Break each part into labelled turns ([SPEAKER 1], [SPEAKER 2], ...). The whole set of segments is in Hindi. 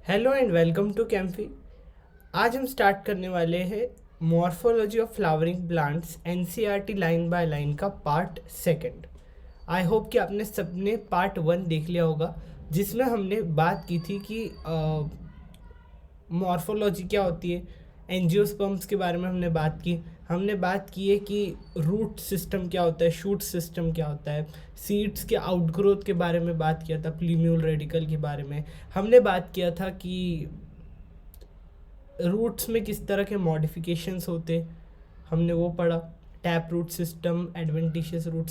[SPEAKER 1] Hello and welcome to Camphy. आज हम स्टार्ट करने वाले हैं morphology of flowering plants NCERT line by line का पार्ट सेकंड। आई होप कि आपने सबने पार्ट वन देख लिया होगा, जिसमें हमने बात की थी कि मॉर्फोलॉजी क्या होती है, एंजियोस्पर्म्स के बारे में हमने बात की है कि रूट सिस्टम क्या होता है, शूट सिस्टम क्या होता है, सीड्स के आउटग्रोथ के बारे में बात किया था, प्लीम्यूल रेडिकल के बारे में हमने बात किया था कि रूट्स में किस तरह के मॉडिफिकेशंस होते, हमने वो पढ़ा। Tap root system, adventitious root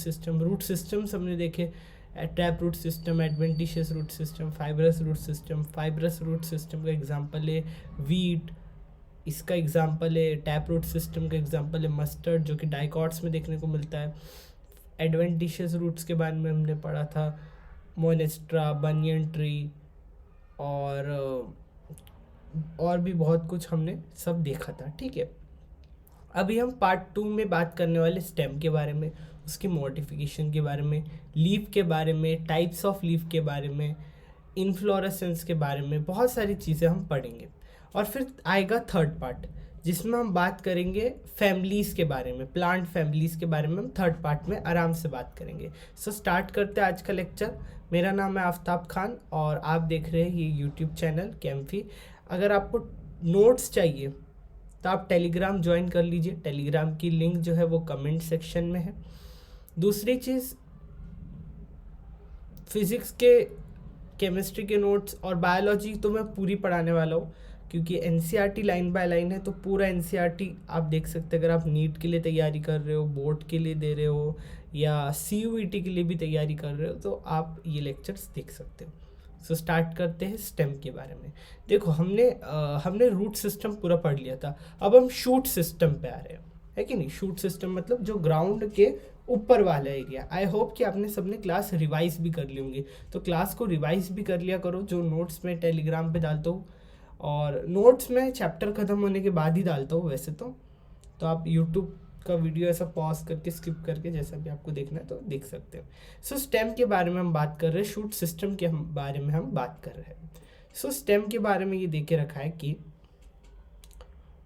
[SPEAKER 1] systems हमने देखे। Tap root system, adventitious root system, fibrous root system. Fibrous root system का एग्जांपल है वीट, इसका एग्जांपल है टैप रूट सिस्टम का एग्जांपल है मस्टर्ड, जो कि डाइकॉट्स में देखने को मिलता है। एडवेंटिशियस रूट्स के बारे में हमने पढ़ा था मोनेस्ट्रा, बनियन ट्री और भी बहुत कुछ हमने सब देखा था। ठीक है, अभी हम पार्ट टू में बात करने वाले स्टेम के बारे में, उसकी मॉडिफिकेशन के बारे में, लीफ के बारे में, टाइप्स ऑफ लीफ के बारे में, इन्फ्लोरेसेंस के बारे में, बहुत सारी चीज़ें हम पढ़ेंगे। और फिर आएगा थर्ड पार्ट, जिसमें हम बात करेंगे फैमिलीज़ के बारे में, प्लांट फैमिलीज़ के बारे में हम थर्ड पार्ट में आराम से बात करेंगे। सो स्टार्ट करते हैं आज का लेक्चर। मेरा नाम है आफ्ताब खान और आप देख रहे हैं ये यूट्यूब चैनल कैम्फी। अगर आपको नोट्स चाहिए तो आप टेलीग्राम ज्वाइन कर लीजिए, टेलीग्राम की लिंक जो है वो कमेंट सेक्शन में है। दूसरी चीज़, फिज़िक्स के, केमिस्ट्री के नोट्स और बायोलॉजी तो मैं पूरी पढ़ाने वाला हूँ, क्योंकि एनसीईआरटी लाइन बाय लाइन है, तो पूरा एनसीईआरटी आप देख सकते हैं। अगर आप नीट के लिए तैयारी कर रहे हो, बोर्ड के लिए दे रहे हो या सीयूईटी के लिए भी तैयारी कर रहे हो, तो आप ये लेक्चर्स देख सकते हो। सो स्टार्ट करते हैं स्टेम के बारे में। देखो, हमने रूट सिस्टम पूरा पढ़ लिया था, अब हम शूट सिस्टम पे आ रहे हैं, है कि नहीं। शूट सिस्टम मतलब जो ग्राउंड के ऊपर वाला एरिया। आई होप कि आपने सबने क्लास रिवाइज भी कर ली होंगी, तो क्लास को रिवाइज भी कर लिया करो, जो नोट्स में टेलीग्राम पे डालता हूँ, और नोट्स में चैप्टर ख़त्म होने के बाद ही डालता हूँ वैसे तो आप यूट्यूब का वीडियो ऐसा पॉज करके, स्किप करके, जैसा भी आपको देखना है तो देख सकते हो। सो स्टेम के बारे में हम बात कर रहे हैं, शूट सिस्टम के बारे में हम बात कर रहे हैं। सो स्टेम के बारे में ये दे के रखा है कि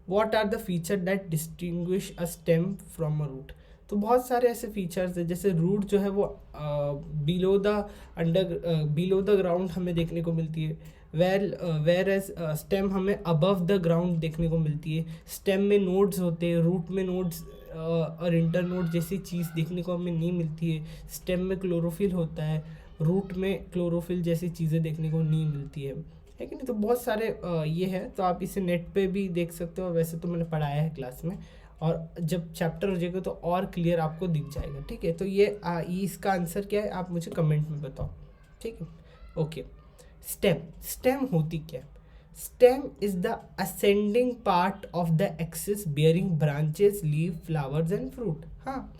[SPEAKER 1] what are the feature that distinguish a stem from a root. तो बहुत सारे ऐसे फीचर्स हैं, जैसे रूट जो है वो बिलो द ग्राउंड हमें देखने को मिलती है, वेर एज स्टेम हमें अबव द ग्राउंड देखने को मिलती है। स्टेम में नोड्स होते हैं, रूट में नोड्स और इंटर नोड जैसी चीज़ देखने को हमें नहीं मिलती है। स्टेम में क्लोरोफिल होता है, रूट में क्लोरोफिल जैसी चीज़ें देखने को नहीं मिलती है कि नहीं। तो बहुत सारे ये है, तो आप इसे नेट पे भी देख सकते हो, वैसे तो मैंने पढ़ाया है क्लास में, और जब चैप्टर हो जाएगा तो और क्लियर आपको दिख जाएगा। ठीक है, तो ये इसका आंसर क्या है आप मुझे कमेंट में बताओ। ठीक है, ओके। स्टेम, स्टेम होती क्या है? Stem is the ascending part of the axis bearing branches, leave, flowers and fruit. हाँ,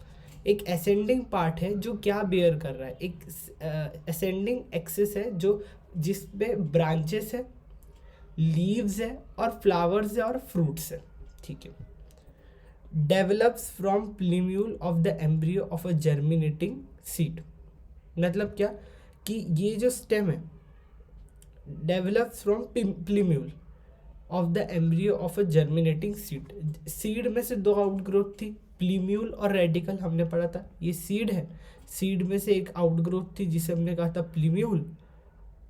[SPEAKER 1] एक असेंडिंग पार्ट है जो क्या बियर कर रहा है, एक असेंडिंग एक्सिस है जो जिसपे ब्रांचेस है, लीव्स है और फ्लावर्स है और फ्रूट्स है। ठीक है, develops from प्लीम्यूल of the embryo of a germinating seed. मतलब क्या कि ये जो स्टेम है develops from प्लीम्यूल of the embryo of a germinating seed. Seed में से दो आउटग्रोथ थी, प्लीम्यूल और रेडिकल, हमने पढ़ा था। ये सीड है, सीड में से एक आउटग्रोथ थी जिसे हमने कहा था प्लीम्यूल,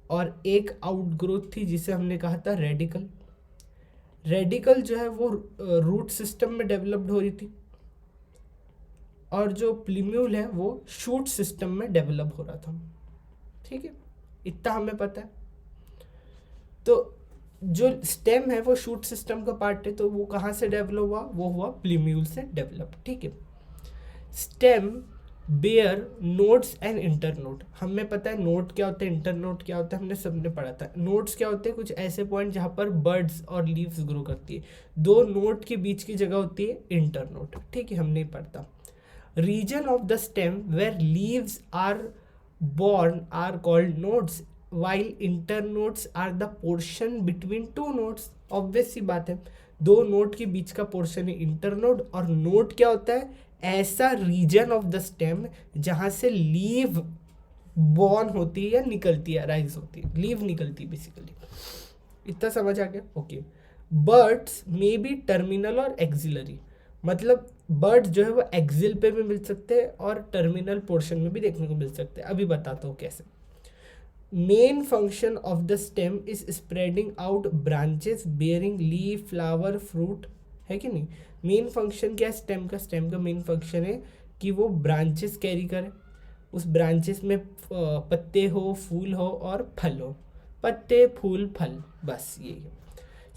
[SPEAKER 1] और एक आउटग्रोथ थी जिसे हमने कहा था रेडिकल। रेडिकल जो है वो रूट सिस्टम में डेवलप्ड हो रही थी, और जो प्लीम्यूल है वो शूट सिस्टम में डेवलप हो रहा था। ठीक है, इतना हमें पता है। तो जो स्टेम है वो शूट सिस्टम का पार्ट है, तो वो कहाँ से डेवलप हुआ? वो हुआ प्लीम्यूल से डेवलप। ठीक है, stem bear nodes and internode. हमें पता है नोड क्या होता है, इंटरनोड क्या होता है, हमने सबने पढ़ा था। नोड्स क्या होते हैं? कुछ ऐसे पॉइंट जहाँ पर बर्ड्स और लीव्स ग्रो करती है। दो नोड के बीच की जगह होती है इंटरनोड। ठीक है, हम नहीं पढ़ता। Region of the stem where leaves are born are called nodes while internodes are the portion between two nodes। Obvious सी बात है, दो नोड के बीच का पोर्शन है इंटरनोड, और नोड क्या होता है? ऐसा रीजन ऑफ द स्टेम जहां से लीव बॉर्न होती है या निकलती है, राइज होती है, लीव निकलती है बेसिकली। इतना समझ आ गया? Okay. Birds may be terminal और एक्सिलरी, मतलब बर्ड्स जो है वो एक्सिल पे भी मिल सकते हैं और टर्मिनल पोर्शन में भी देखने को मिल सकते हैं। अभी बताता हूँ कैसे। Main function of the stem is spreading out branches bearing leaf flower fruit, है कि नहीं? मेन फंक्शन क्या है स्टेम का? स्टेम का मेन फंक्शन है कि वो ब्रांचेस कैरी करे, उस ब्रांचेस में पत्ते हो, फूल हो और फल हो। पत्ते, फूल, फल, बस यही है।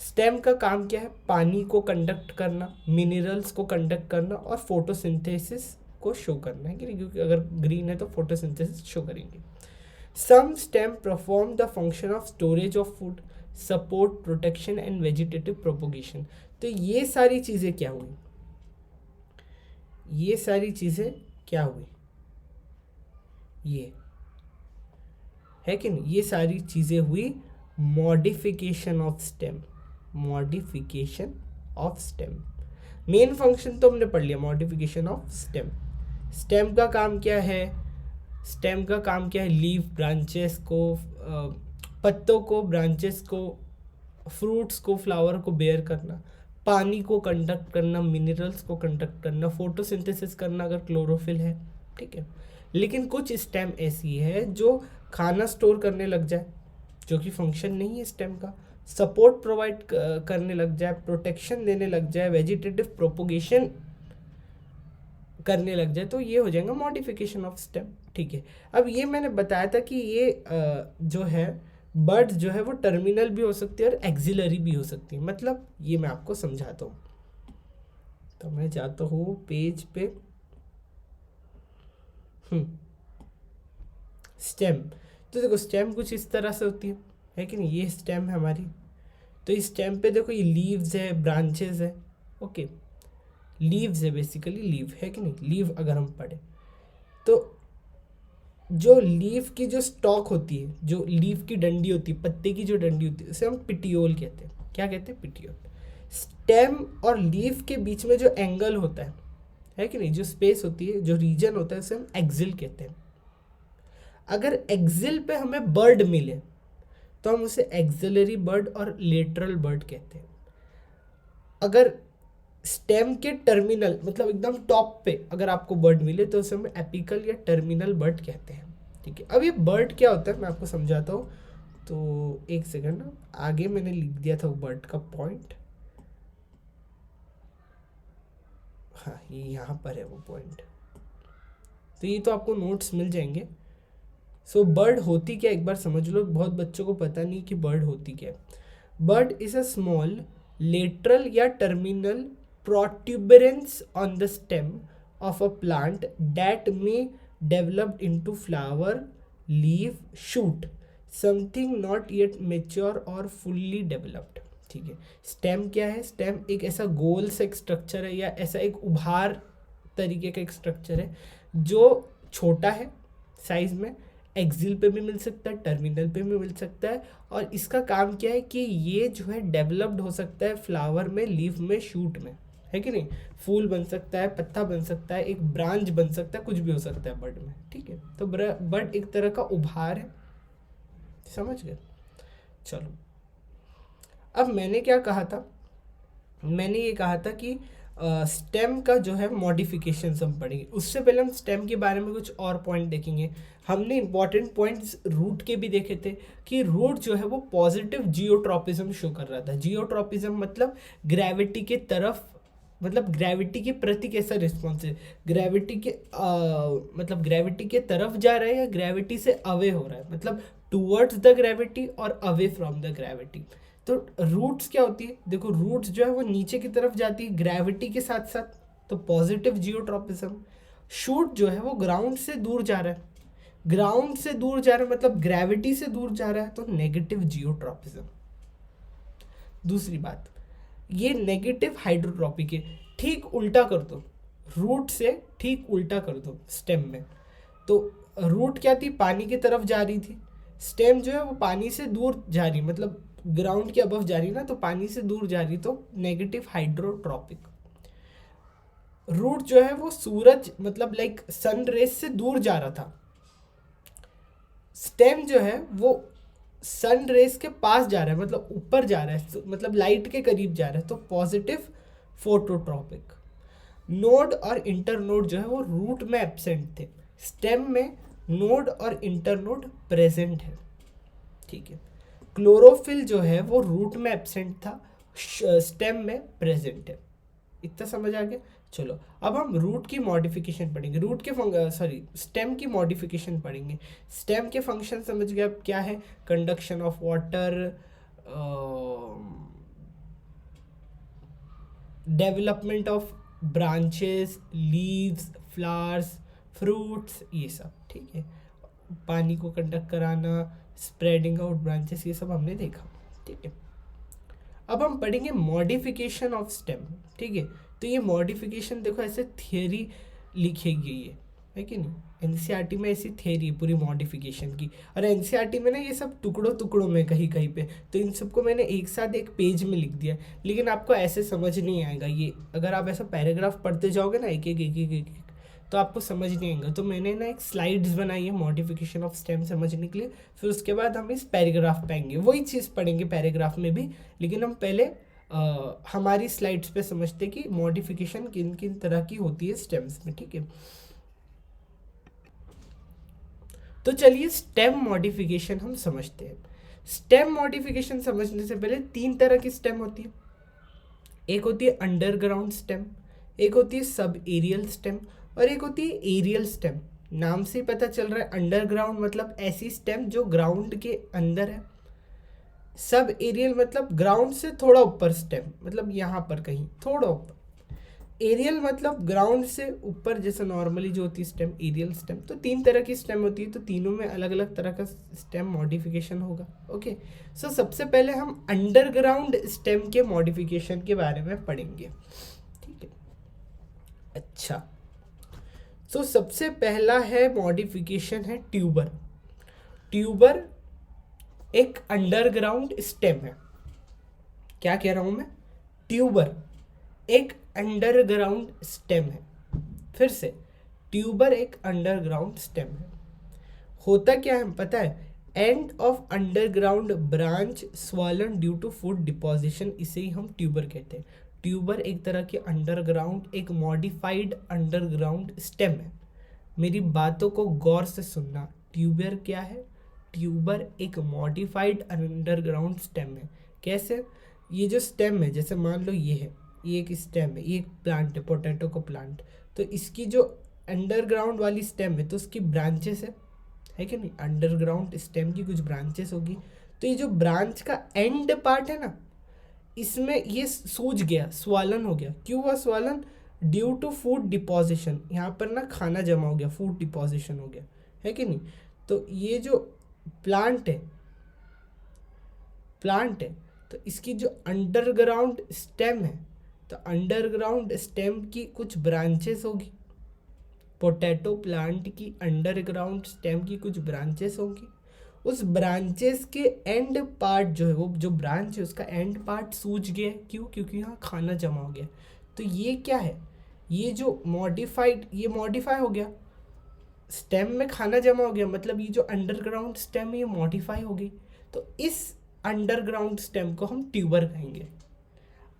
[SPEAKER 1] स्टेम का काम क्या है? पानी को कंडक्ट करना, मिनरल्स को कंडक्ट करना और फोटोसिंथेसिस को शो करना, है कि नहीं? क्योंकि अगर ग्रीन है तो फोटोसिंथेसिस शो करेंगे। Some stem perform the function of storage of food, support, protection and vegetative propagation। तो ये सारी चीज़ें क्या हुई? ये सारी चीज़ें क्या हुई? ये है कि नहीं? ये सारी चीज़ें हुई modification of stem. Modification of stem. Main function तो हमने पढ़ लिया, मॉडिफिकेशन ऑफ स्टेम। स्टेम का काम क्या है? स्टेम का काम क्या है? लीफ, ब्रांचेस को, पत्तों को, ब्रांचेस को, फ्रूट्स को, फ्लावर को बेयर करना, पानी को कंडक्ट करना, मिनरल्स को कंडक्ट करना, फोटोसिंथेसिस करना अगर क्लोरोफिल है, ठीक है। लेकिन कुछ स्टेम ऐसी है जो खाना स्टोर करने लग जाए, जो कि फंक्शन नहीं है स्टेम का। सपोर्ट प्रोवाइड करने लग जाए, प्रोटेक्शन देने लग जाए, वेजिटेटिव प्रोपोगेशन करने लग जाए, तो ये हो जाएगा मॉडिफिकेशन ऑफ स्टेम, ठीक है। अब ये मैंने बताया था कि ये जो है बर्ड्स जो है वो टर्मिनल भी हो सकती है और एक्सिलरी भी हो सकती है। मतलब ये मैं आपको समझाता हूँ। तो मैं जाता हूँ पेज पे। स्टेम, तो देखो स्टेम कुछ इस तरह से होती है कि नहीं? ये स्टेम है हमारी। तो इस स्टेम पे देखो ये लीव्स है, ब्रांचेस है, ओके। लीव्स है, बेसिकली लीव है कि नहीं? लीव अगर हम पढ़े तो जो लीफ की जो स्टॉक होती है, जो लीफ की डंडी होती है, पत्ते की जो डंडी होती है, उसे हम पिटियोल कहते हैं। क्या कहते हैं? पिटियोल। स्टेम और लीफ के बीच में जो एंगल होता है कि नहीं? जो स्पेस होती है, जो रीजन होता है, उसे हम एक्सिल कहते हैं। अगर एक्सिल पे हमें बर्ड मिले तो हम उसे एक्सिलरी बर्ड और लेटरल बर्ड कहते हैं। अगर स्टेम के टर्मिनल, मतलब एकदम टॉप पे अगर आपको बर्ड मिले तो उसे हम एपिकल या टर्मिनल बर्ड कहते हैं, ठीक है। अब ये बर्ड क्या होता है मैं आपको समझाता हूँ। तो एक सेकंड ना, आगे मैंने लिख दिया था वो बर्ड का पॉइंट। हाँ, ये यहाँ पर है वो पॉइंट। तो ये तो आपको नोट्स मिल जाएंगे। सो बर्ड होती क्या, एक बार समझ लो। बहुत बच्चों को पता नहीं कि बर्ड होती क्या है। Bird is a small lateral या terminal protuberance on the stem of a plant that may develop into flower, leaf, shoot, something not yet mature or fully developed, ठीक है। स्टेम क्या है? स्टेम एक ऐसा गोल सा एक स्ट्रक्चर है या ऐसा एक उभार तरीके का एक स्ट्रक्चर है जो छोटा है साइज में, एक्सिल पे भी मिल सकता है, टर्मिनल पे भी मिल सकता है। और इसका काम क्या है कि ये जो है डेवलप्ड हो सकता है फ्लावर में, लीफ में, शूट में, है कि नहीं? फूल बन सकता है, पत्ता बन सकता है, एक ब्रांच बन सकता है, कुछ भी हो सकता है बर्ड में, ठीक है। तो बर्ड एक तरह का उभार है, समझ गए? चलो, अब मैंने क्या कहा था? मैंने ये कहा था कि स्टेम का जो है मॉडिफिकेशन हम पढ़ेंगे। उससे पहले हम स्टेम के बारे में कुछ और पॉइंट देखेंगे। हमने इंपॉर्टेंट पॉइंट्स रूट के भी देखे थे कि रूट जो है वो पॉजिटिव जियोट्रॉपिज्म शो कर रहा था। जियोट्रॉपिज्म मतलब ग्रेविटी के तरफ, मतलब ग्रेविटी के प्रति कैसा रिस्पॉन्स है, ग्रेविटी के मतलब ग्रेविटी के तरफ जा रहा है या ग्रेविटी से अवे हो रहा है, मतलब टूवर्ड्स द ग्रेविटी और अवे फ्रॉम द ग्रेविटी। तो रूट्स क्या होती है? देखो रूट्स जो है वो नीचे की तरफ जाती है ग्रेविटी के साथ साथ, तो पॉजिटिव जियोट्रॉपिज्म। शूट जो है वो ग्राउंड से दूर जा रहा है, ग्राउंड से दूर जा रहा है मतलब ग्रेविटी से दूर जा रहा है, तो नेगेटिव जियोट्रॉपिज्म। दूसरी बात, ये नेगेटिव हाइड्रोट्रॉपिक है। ठीक उल्टा कर दो, रूट से ठीक उल्टा कर दो स्टेम में। तो रूट क्या थी? पानी की तरफ जा रही थी। स्टेम जो है वो पानी से दूर जा रही, मतलब ग्राउंड के अबव जा रही ना, तो पानी से दूर जा रही, तो नेगेटिव हाइड्रोट्रॉपिक। रूट जो है वो सूरज, मतलब लाइक सन रेस से दूर जा रहा था। स्टेम जो है वो सन रेस के पास जा रहा है, मतलब ऊपर जा रहा है, मतलब लाइट के करीब जा रहा है, तो पॉजिटिव फोटोट्रॉपिक। नोड और इंटरनोड जो है वो रूट में एब्सेंट थे, स्टेम में नोड और इंटरनोड प्रेजेंट है, ठीक है। क्लोरोफिल जो है वो रूट में एब्सेंट था, स्टेम में प्रेजेंट है। इतना समझ आ गया। चलो अब हम रूट की मॉडिफिकेशन पढ़ेंगे, रूट के स्टेम की मॉडिफिकेशन पढ़ेंगे। स्टेम के फंक्शन समझ गए अब क्या है, conduction of water, development of branches, leaves, flowers, fruits, ये सब, ठीक है। पानी को कंडक्ट कराना, स्प्रेडिंग आउट ब्रांचेस, ये सब हमने देखा, ठीक है। अब हम पढ़ेंगे मॉडिफिकेशन ऑफ स्टेम, ठीक है। तो ये मॉडिफिकेशन देखो ऐसे थियरी लिखी गई है कि नहीं, एनसीईआरटी में ऐसी थियरी है पूरी मॉडिफिकेशन की। और एनसीईआरटी में ना ये सब टुकड़ों टुकड़ों में कहीं कहीं पे, तो इन सबको मैंने एक साथ एक पेज में लिख दिया, लेकिन आपको ऐसे समझ नहीं आएगा ये। अगर आप ऐसा पैराग्राफ पढ़ते जाओगे ना एक एक एक एक एक, तो आपको समझ नहीं आएगा। तो मैंने ना एक स्लाइड्स बनाई है मॉडिफिकेशन ऑफ स्टेम समझने के लिए, फिर उसके बाद हम इस पैराग्राफ पे आएंगे, वही चीज़ पढ़ेंगे पैराग्राफ में भी, लेकिन हम पहले हमारी स्लाइड्स पे समझते कि मॉडिफिकेशन किन किन तरह की होती है स्टेम्स में, ठीक है। तो चलिए स्टेम मॉडिफिकेशन हम समझते हैं। स्टेम मॉडिफिकेशन समझने से पहले तीन तरह की स्टेम होती है, एक होती है अंडरग्राउंड स्टेम, एक होती है सब एरियल स्टेम, और एक होती है एरियल स्टेम। नाम से ही पता चल रहा है, अंडरग्राउंड मतलब ऐसी स्टेम जो ग्राउंड के अंदर है, सब एरियल मतलब ग्राउंड से थोड़ा ऊपर स्टेम, मतलब यहाँ पर कहीं थोड़ा ऊपर। एरियल मतलब ग्राउंड से ऊपर, जैसे नॉर्मली जो होती है स्टेम, एरियल स्टेम। तो तीन तरह की स्टेम होती है, तो तीनों में अलग अलग तरह का स्टेम मॉडिफिकेशन होगा, ओके। सो सबसे पहले हम अंडरग्राउंड स्टेम के मॉडिफिकेशन के बारे में पढ़ेंगे, ठीक है। अच्छा, तो सबसे पहला है मॉडिफिकेशन है ट्यूबर। ट्यूबर एक अंडरग्राउंड स्टेम है। क्या कह रहा हूं मैं, ट्यूबर एक अंडरग्राउंड स्टेम है। फिर से, ट्यूबर एक अंडरग्राउंड स्टेम है। होता क्या है पता है, end of underground branch swollen due to food deposition, इसे ही हम ट्यूबर कहते हैं। ट्यूबर एक तरह के अंडरग्राउंड, एक मॉडिफाइड अंडरग्राउंड स्टेम है। मेरी बातों को गौर से सुनना, ट्यूबर क्या है, ट्यूबर एक मॉडिफाइड अंडरग्राउंड स्टेम है। कैसे, ये जो स्टेम है, जैसे मान लो ये है, ये एक स्टेम है, ये एक प्लांट है, पोटैटो का प्लांट, तो इसकी जो अंडरग्राउंड वाली स्टेम है तो उसकी ब्रांचेस है कि नहीं, अंडरग्राउंड स्टेम की कुछ ब्रांचेस होगी। तो ये जो ब्रांच का एंड पार्ट है ना, इसमें ये सूज गया, स्वालन हो गया। क्यों हुआ swollen, due to food deposition, यहाँ पर ना खाना जमा हो गया, फूड डिपोजिशन हो गया, है कि नहीं। तो ये जो प्लांट है तो इसकी जो अंडरग्राउंड स्टेम है, तो अंडरग्राउंड स्टेम की कुछ ब्रांचेस होगी, पोटैटो प्लांट की अंडरग्राउंड स्टेम की कुछ ब्रांचेस होंगी। उस ब्रांचेस के एंड पार्ट जो है, वो जो ब्रांच है उसका एंड पार्ट सूज गया। क्यों, क्योंकि यहाँ खाना जमा हो गया। तो ये क्या है, ये जो ये मॉडिफाई हो गया, स्टेम में खाना जमा हो गया, मतलब ये जो अंडरग्राउंड स्टेम है ये मॉडिफाई हो गई। तो इस अंडरग्राउंड स्टेम को हम ट्यूबर कहेंगे,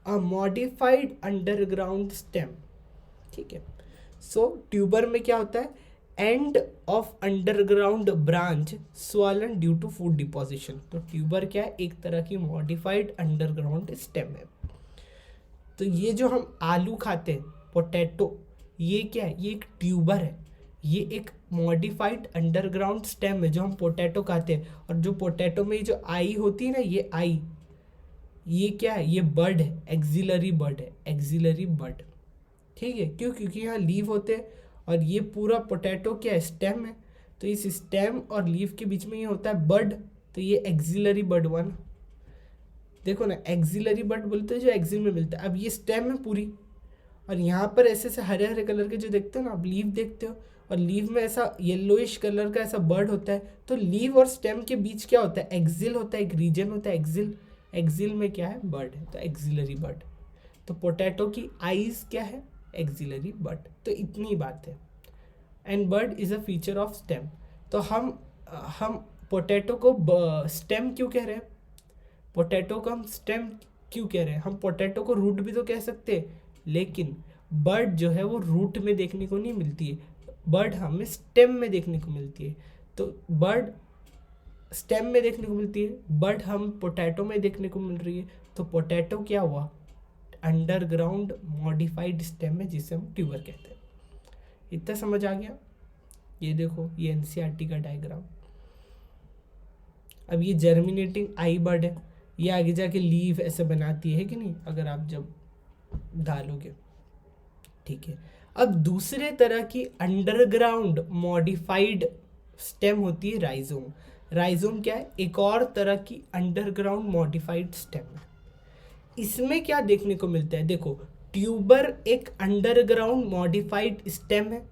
[SPEAKER 1] अ मॉडिफाइड अंडरग्राउंड स्टेम, ठीक है। सो ट्यूबर में क्या होता है, end of underground branch swollen due to food deposition. तो ट्यूबर क्या है, एक तरह की मॉडिफाइड अंडरग्राउंड स्टेम है। तो ये जो हम आलू खाते हैं, पोटैटो, ये क्या है, ये एक ट्यूबर है, ये एक मॉडिफाइड अंडरग्राउंड स्टेम है जो हम पोटैटो खाते हैं। और जो पोटैटो में जो आई होती है ना, ये आई, ये क्या है, ये बर्ड है, एक्सिलरी बर्ड है, एक्सिलरी बर्ड, ठीक है। क्यों, क्योंकि यहाँ लीव होते हैं और ये पूरा पोटैटो क्या है, स्टेम है। तो इस स्टेम और लीव के बीच में ये होता है बर्ड, तो ये एक्सिलरी बर्ड हुआ ना। देखो ना, एक्सिलरी बर्ड बोलते हैं जो एक्सिल में मिलता है। अब ये स्टेम है पूरी, और यहाँ पर ऐसे ऐसे हरे हरे कलर के जो देखते हो ना, आप लीव देखते हो, और लीव में ऐसा येलोइश कलर का ऐसा बर्ड होता है। तो लीव और स्टेम के बीच क्या होता है, एक्सिल होता है, एक रीजन होता है एक्सिल। एक्सिल में क्या है, बर्ड है, तो एक्सिलरी बर्ड। तो पोटैटो की आईज क्या है, एक्सिलरी बर्ड। तो इतनी बात है। And bird is a feature of stem. तो हम पोटैटो को स्टेम क्यों कह रहे हैं? पोटैटो को हम स्टेम क्यों कह रहे हैं? हम पोटैटो को रूट भी तो कह सकते हैं, लेकिन बर्ड जो है वो रूट में देखने को नहीं मिलती है, बर्ड हमें स्टेम में देखने को मिलती है। तो बर्ड स्टेम में देखने को मिलती है, बर्ड हम पोटैटो में देखने को मिल रही है। तो पोटैटो क्या हुआ? अंडरग्राउंड मॉडिफाइड स्टेम है, जिसे हम ट्यूबर कहते हैं। इतना समझ आ गया? ये देखो, ये एनसीईआरटी का डायग्राम। अब ये जर्मिनेटिंग आई बर्ड है, ये आगे जाके लीव ऐसे बनाती है कि नहीं, अगर आप जब डालोगे, ठीक है। अब दूसरे तरह की अंडरग्राउंड मॉडिफाइड स्टेम होती है राइजोम। राइजोम क्या है? एक और तरह की अंडरग्राउंड मॉडिफाइड स्टेम है। इसमें क्या देखने को मिलता है? देखो, ट्यूबर एक अंडरग्राउंड मॉडिफाइड स्टेम है,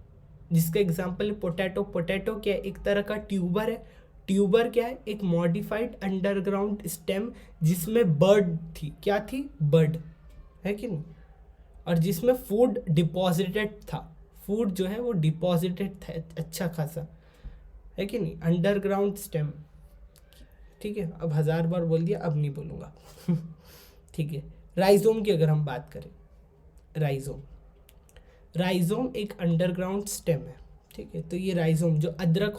[SPEAKER 1] जिसका एग्जांपल है पोटैटो। पोटैटो क्या है? एक तरह का ट्यूबर है। ट्यूबर क्या है? एक मॉडिफाइड अंडरग्राउंड स्टेम, जिसमें बर्ड थी। क्या थी? बर्ड, है कि नहीं? और जिसमें फूड डिपॉजिटेड था, फूड जो है वो डिपॉजिटेड था अच्छा खासा, है कि नहीं? अंडरग्राउंड स्टेम, ठीक है। अब 1000 बार बोल दिया, अब नहीं बोलूँगा। ठीक है। राइजोम की अगर हम बात करें, राइजोम एक अंडरग्राउंड स्टेम है, ठीक है। तो ये राइजोम जो अदरक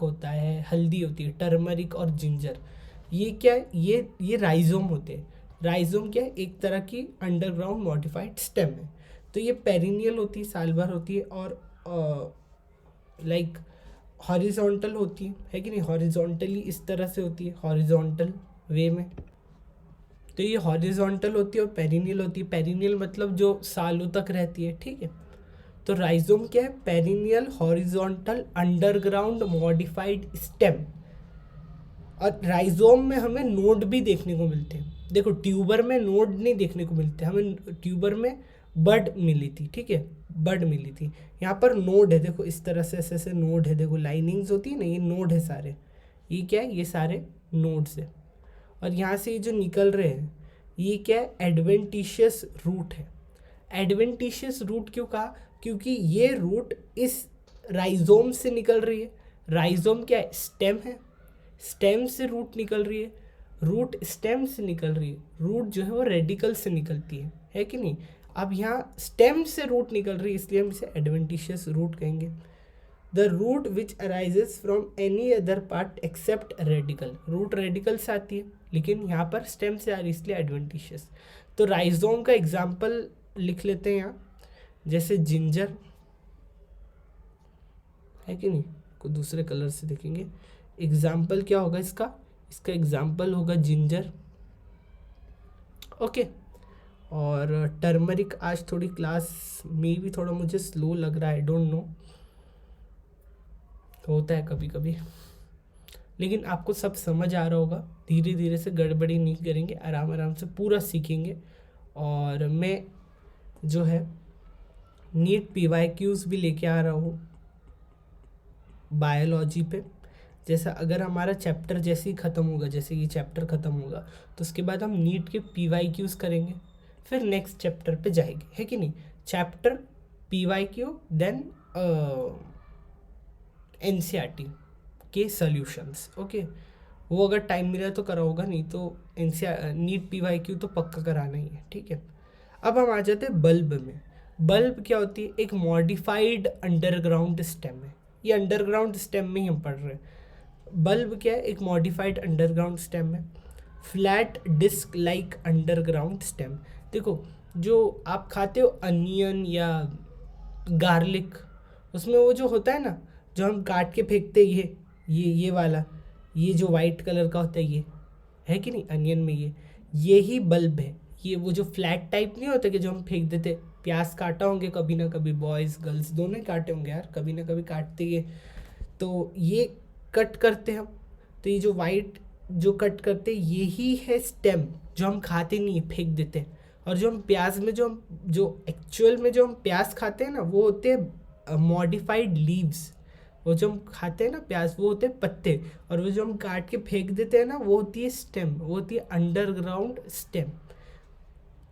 [SPEAKER 1] होता है, हल्दी होती है, टर्मरिक और जिंजर, ये क्या है? ये राइजोम होते हैं। राइजोम क्या है? एक तरह की अंडरग्राउंड मॉडिफाइड स्टेम है। तो ये पेरिनियल होती है, साल भर होती है, और लाइक हॉरिजॉन्टल होती है कि नहीं? हॉरिजॉन्टली इस तरह से होती है, हॉरिजॉन्टल वे में। तो ये हॉरिजॉन्टल होती है और पेरिनियल होती है। पेरिनियल मतलब जो सालों तक रहती है, ठीक है। तो राइजोम क्या है? Perennial horizontal underground modified stem. और राइजोम में हमें नोड भी देखने को मिलते हैं। देखो, ट्यूबर में नोड नहीं देखने को मिलते हमें, ट्यूबर में बड मिली थी, ठीक है, बड मिली थी। यहाँ पर नोड है, देखो इस तरह से ऐसे ऐसे नोड है, देखो लाइनिंग्स होती है ना, ये नोड है सारे। ये क्या है? ये सारे नोड्स है। और यहाँ से ये जो निकल रहे हैं, ये क्या है? एडवेंटिशियस रूट है। एडवेंटिशियस रूट क्यों कहा? क्योंकि ये रूट इस राइजोम से निकल रही है। राइजोम क्या है? स्टेम है, स्टेम से रूट निकल रही है, रूट स्टेम से निकल रही है, रूट जो है वो रेडिकल से निकलती है कि नहीं? अब यहाँ स्टेम से रूट निकल रही है, इसलिए हम इसे एडवेंटिशियस रूट कहेंगे। The root which arises from any other part except radicle, root radicle से आती है, लेकिन यहाँ पर स्टेम से आ रही है, इसलिए एडवेंटिशियस। तो राइजोम का एग्जाम्पल लिख लेते हैं यहाँ, जैसे जिंजर, है कि नहीं? को दूसरे कलर से देखेंगे। एग्जाम्पल क्या होगा इसका? इसका एग्जाम्पल होगा जिंजर, ओके। और टर्मरिक, आज थोड़ी क्लास में भी थोड़ा मुझे स्लो लग रहा है, आई डोंट नो, होता है कभी कभी, लेकिन आपको सब समझ आ रहा होगा। धीरे धीरे से गड़बड़ी नहीं करेंगे, आराम आराम से पूरा सीखेंगे। और मैं जो है नीट PYQs भी लेके आ रहा हूँ बायोलॉजी पे। जैसा अगर हमारा चैप्टर जैसे ही ख़त्म होगा, जैसे ये चैप्टर ख़त्म होगा, तो उसके बाद हम नीट के PYQs करेंगे, फिर नेक्स्ट चैप्टर पे जाएंगे, है कि नहीं? चैप्टर, PYQ, देन NCERT के सॉल्यूशंस, ओके। वो अगर टाइम मिला तो करा होगा, नहीं तो नीट PYQ तो पक्का कराना ही है, ठीक है। अब हम आ जाते हैं बल्ब में। बल्ब क्या होती है? एक मॉडिफाइड अंडरग्राउंड स्टेम है। ये अंडरग्राउंड स्टेम में ही हम पढ़ रहे हैं। बल्ब क्या है? एक मॉडिफाइड अंडरग्राउंड स्टेम है। Flat disc like underground stem. देखो, जो आप खाते हो अनियन या गार्लिक, उसमें वो जो होता है ना, जो हम काट के फेंकते हैं, ये वाला, ये जो वाइट कलर का होता है, ये है कि नहीं? अनियन में ये ही बल्ब है। ये वो जो फ्लैट टाइप नहीं होता कि जो हम फेंक देते। प्याज काटा होंगे कभी ना कभी, बॉयज़ गर्ल्स दोनों ही काटे होंगे यार, कभी ना कभी काटते ही है। तो ये कट करते हम, तो ये जो वाइट जो कट करते यही है स्टेम, जो हम खाते नहीं, फेंक देते हैं। और जो हम प्याज में जो एक्चुअल में जो हम प्याज खाते हैं ना, वो होते हैं मॉडिफाइड लीव्स। वो जो हम खाते हैं ना प्याज, वो होते हैं पत्ते। और वो जो हम काट के फेंक देते हैं ना, वो होती है स्टेम, वो होती है अंडरग्राउंड स्टेम,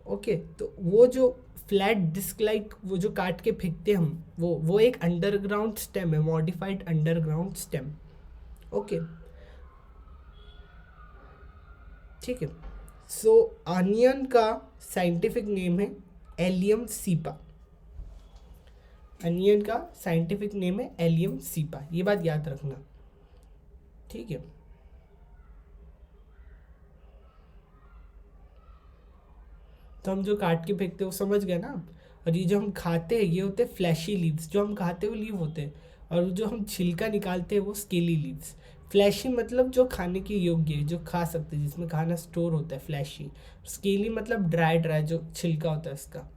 [SPEAKER 1] ओके। तो वो जो फ्लैट डिस्क लाइक वो जो काट के फेंकते हैं हम, वो एक अंडरग्राउंड स्टेम है, मॉडिफाइड अंडरग्राउंड स्टेम, ओके। ठीक है। सो अनियन का साइंटिफिक नेम है एलियम सीपा। अनियन का साइंटिफिक नेम है एलियम सीपा, ये बात याद रखना, ठीक है। तो हम जो काट के फेंकते हैं वो समझ गए ना आप। और ये जो हम खाते हैं ये होते हैं फ्लैशी लीव्स, जो हम खाते हैं वो लीव होते हैं, और जो हम छिलका निकालते हैं वो स्केली लीव्स। फ्लैशी मतलब जो खाने के योग्य है, जो खा सकते हैं, जिसमें खाना स्टोर होता है, फ्लैशी। स्केली मतलब ड्राई ड्राई जो छिलका होता है इसका।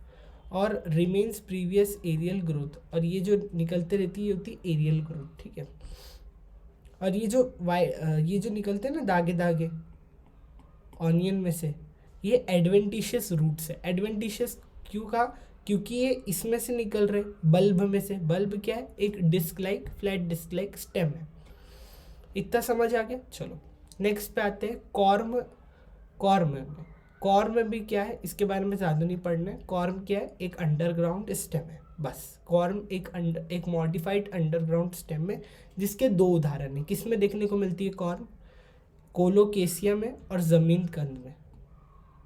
[SPEAKER 1] और रिमेन्स प्रीवियस एरियल ग्रोथ, और ये जो निकलते रहती है ये होती है एरियल ग्रोथ, ठीक है। और ये जो निकलते हैं ना दागे दागे ऑनियन में से, ये एडवेंटिशियस रूट्स है। एडवेंटिशियस क्यों कहा? क्योंकि ये इसमें से निकल रहे, बल्ब में से। बल्ब क्या है? एक disc like, flat disc like stem है। इतना समझ आ गया? चलो नेक्स्ट पे आते हैं कॉर्म। कॉर्म में भी क्या है, इसके बारे में ज़्यादा नहीं पढ़ना है। कॉर्म क्या है? एक अंडरग्राउंड स्टेम है, बस। कॉर्म एक मॉडिफाइड अंडरग्राउंड स्टेम है, जिसके दो उदाहरण है। किस में देखने को मिलती है कॉर्म? कोलोकेसिया में और ज़मीन कंद में,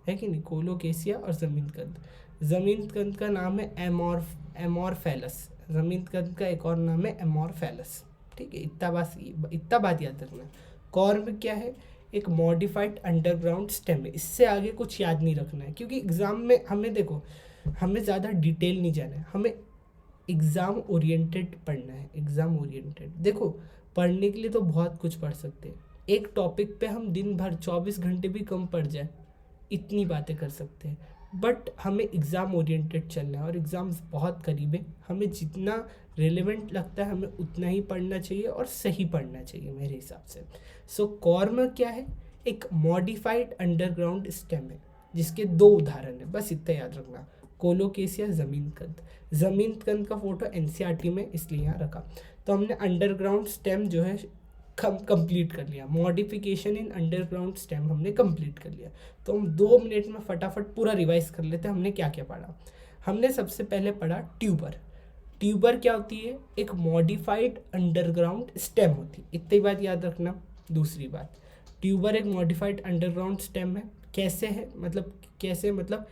[SPEAKER 1] है कि नहीं? कोलोकेसिया और ज़मीन कंद। ज़मीन कंद का नाम है एमोरफेलस। ज़मीन कंद का एक और नाम है एमोरफेलस, ठीक है। इतना बात याद रखना। कॉर्म क्या है? एक मॉडिफाइड अंडरग्राउंड स्टेम है। इससे आगे कुछ याद नहीं रखना है, क्योंकि एग्ज़ाम में हमें देखो, हमें ज़्यादा डिटेल नहीं जाना है, हमें एग्ज़ाम ओरिएंटेड पढ़ना है। एग्ज़ाम ओरिएंटेड देखो, पढ़ने के लिए तो बहुत कुछ पढ़ सकते हैं। एक टॉपिक पे हम दिन भर 24 घंटे भी कम पड़ जाए, इतनी बातें कर सकते हैं। बट हमें एग्ज़ाम ओरिएंटेड चलना है, और एग्ज़ाम्स बहुत करीब है। हमें जितना रेलेवेंट लगता है हमें उतना ही पढ़ना चाहिए, और सही पढ़ना चाहिए मेरे हिसाब से। सो कॉर्म क्या है? एक मॉडिफाइड अंडरग्राउंड स्टेम है, जिसके दो उदाहरण है, बस इतना याद रखना। कोलोकेसिया, ज़मीन कंद। ज़मीन कंद का फोटो एनसीईआरटी में इसलिए यहाँ रखा। तो हमने अंडरग्राउंड स्टेम जो है कंप्लीट कर लिया। मॉडिफिकेशन इन अंडरग्राउंड स्टेम हमने कंप्लीट कर लिया। तो हम 2 मिनट में फटाफट पूरा रिवाइज कर लेते हैं हमने क्या क्या पढ़ा। हमने सबसे पहले पढ़ा ट्यूबर। ट्यूबर क्या होती है? एक मॉडिफाइड अंडरग्राउंड स्टेम होती है, इतनी बात याद रखना। दूसरी बात, ट्यूबर एक मॉडिफाइड अंडरग्राउंड स्टेम है। कैसे है? मतलब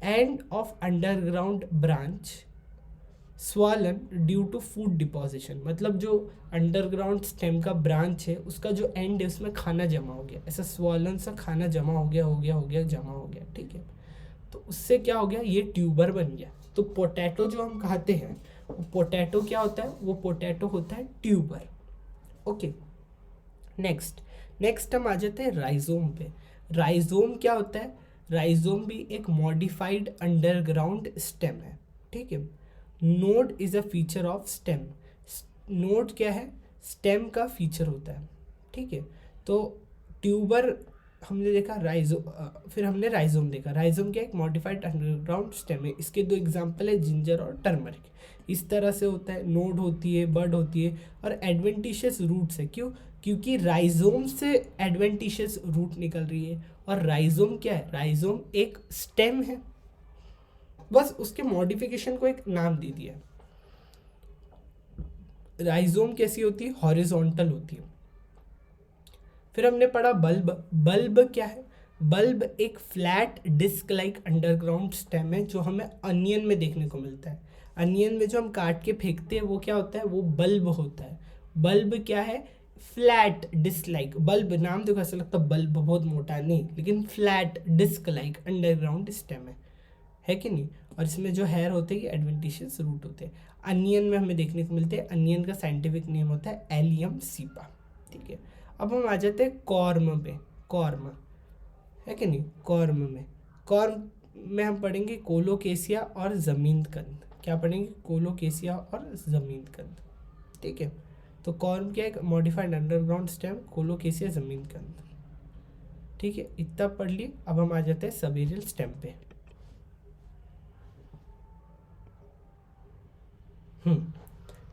[SPEAKER 1] end of underground branch swollen due to food deposition. मतलब जो अंडरग्राउंड स्टेम का ब्रांच है, उसका जो एंड है उसमें खाना जमा हो गया, ऐसा स्वॉलन सा खाना जमा हो गया जमा हो गया, ठीक है। तो उससे क्या हो गया? ये ट्यूबर बन गया। तो पोटैटो जो हम खाते हैं, वो पोटैटो क्या होता है? वो पोटैटो होता है ट्यूबर, ओके। नेक्स्ट हम आ जाते हैं राइजोम पे। राइजोम क्या होता है? राइजोम भी एक मॉडिफाइड अंडरग्राउंड स्टेम है, ठीक है। Node is a feature of stem. Node क्या है? स्टेम का फीचर होता है, ठीक है। तो ट्यूबर हमने देखा, फिर हमने राइजोम देखा। राइजोम क्या? एक मॉडिफाइड अंडरग्राउंड स्टेम है। इसके दो एग्जांपल है, जिंजर और टर्मरिक। इस तरह से होता है, नोड होती है, बड होती है, और एडवेंटिशियस रूट्स है। क्यों? क्योंकि राइजोम से एडवेंटिशियस रूट निकल रही है। और राइजोम क्या है? राइजोम एक स्टेम है, बस उसके मॉडिफिकेशन को एक नाम दे दिया। राइजोम कैसी होती है? हॉरिजॉन्टल होती है। फिर हमने पढ़ा बल्ब। बल्ब क्या है? बल्ब एक flat disc like underground stem है, जो हमें अनियन में देखने को मिलता है। अनियन में जो हम काट के फेंकते हैं वो क्या होता है? वो बल्ब होता है। बल्ब क्या है? Flat disc like. बल्ब नाम देखो ऐसा लगता है बल्ब बहुत मोटा, नहीं, लेकिन flat disc like underground stem है कि नहीं। और इसमें जो हेयर होते हैं एडवेंटिशियस रूट होते हैं। अनियन में हमें देखने को मिलते हैं। अनियन का साइंटिफिक नेम होता है एलियम सीपा, ठीक है। अब हम आ जाते हैं कॉर्म पे। कॉर्म है कि नहीं? कॉर्म में हम पढ़ेंगे कोलोकेसिया और ज़मीन कंद। क्या पढ़ेंगे? कोलोकेसिया और ज़मीन कंद, ठीक है। तो कॉर्म क्या? एक मॉडिफाइड अंडरग्राउंड स्टेम, कोलोकेसिया, ज़मीन कंद, ठीक है। इतना पढ़ लिए। अब हम आ जाते हैं सबेरियल स्टेम पे।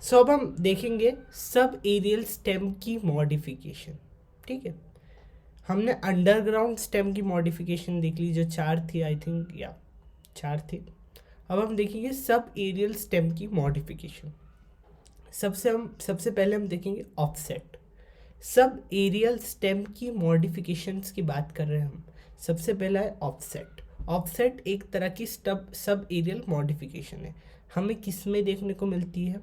[SPEAKER 1] सो अब हम देखेंगे सब एरियल स्टेम की मॉडिफिकेशन, ठीक है। हमने अंडरग्राउंड स्टेम की मॉडिफिकेशन देख ली, जो 4 थी, आई थिंक, या 4 थी। अब हम देखेंगे सब एरियल स्टेम की मॉडिफिकेशन। सबसे पहले हम देखेंगे ऑफसेट। सब एरियल स्टेम की मॉडिफिकेशंस की बात कर रहे हैं हम। सबसे पहला है ऑफसेट। ऑफसेट एक तरह की सब एरियल मॉडिफिकेशन है। हमें किस में देखने को मिलती है?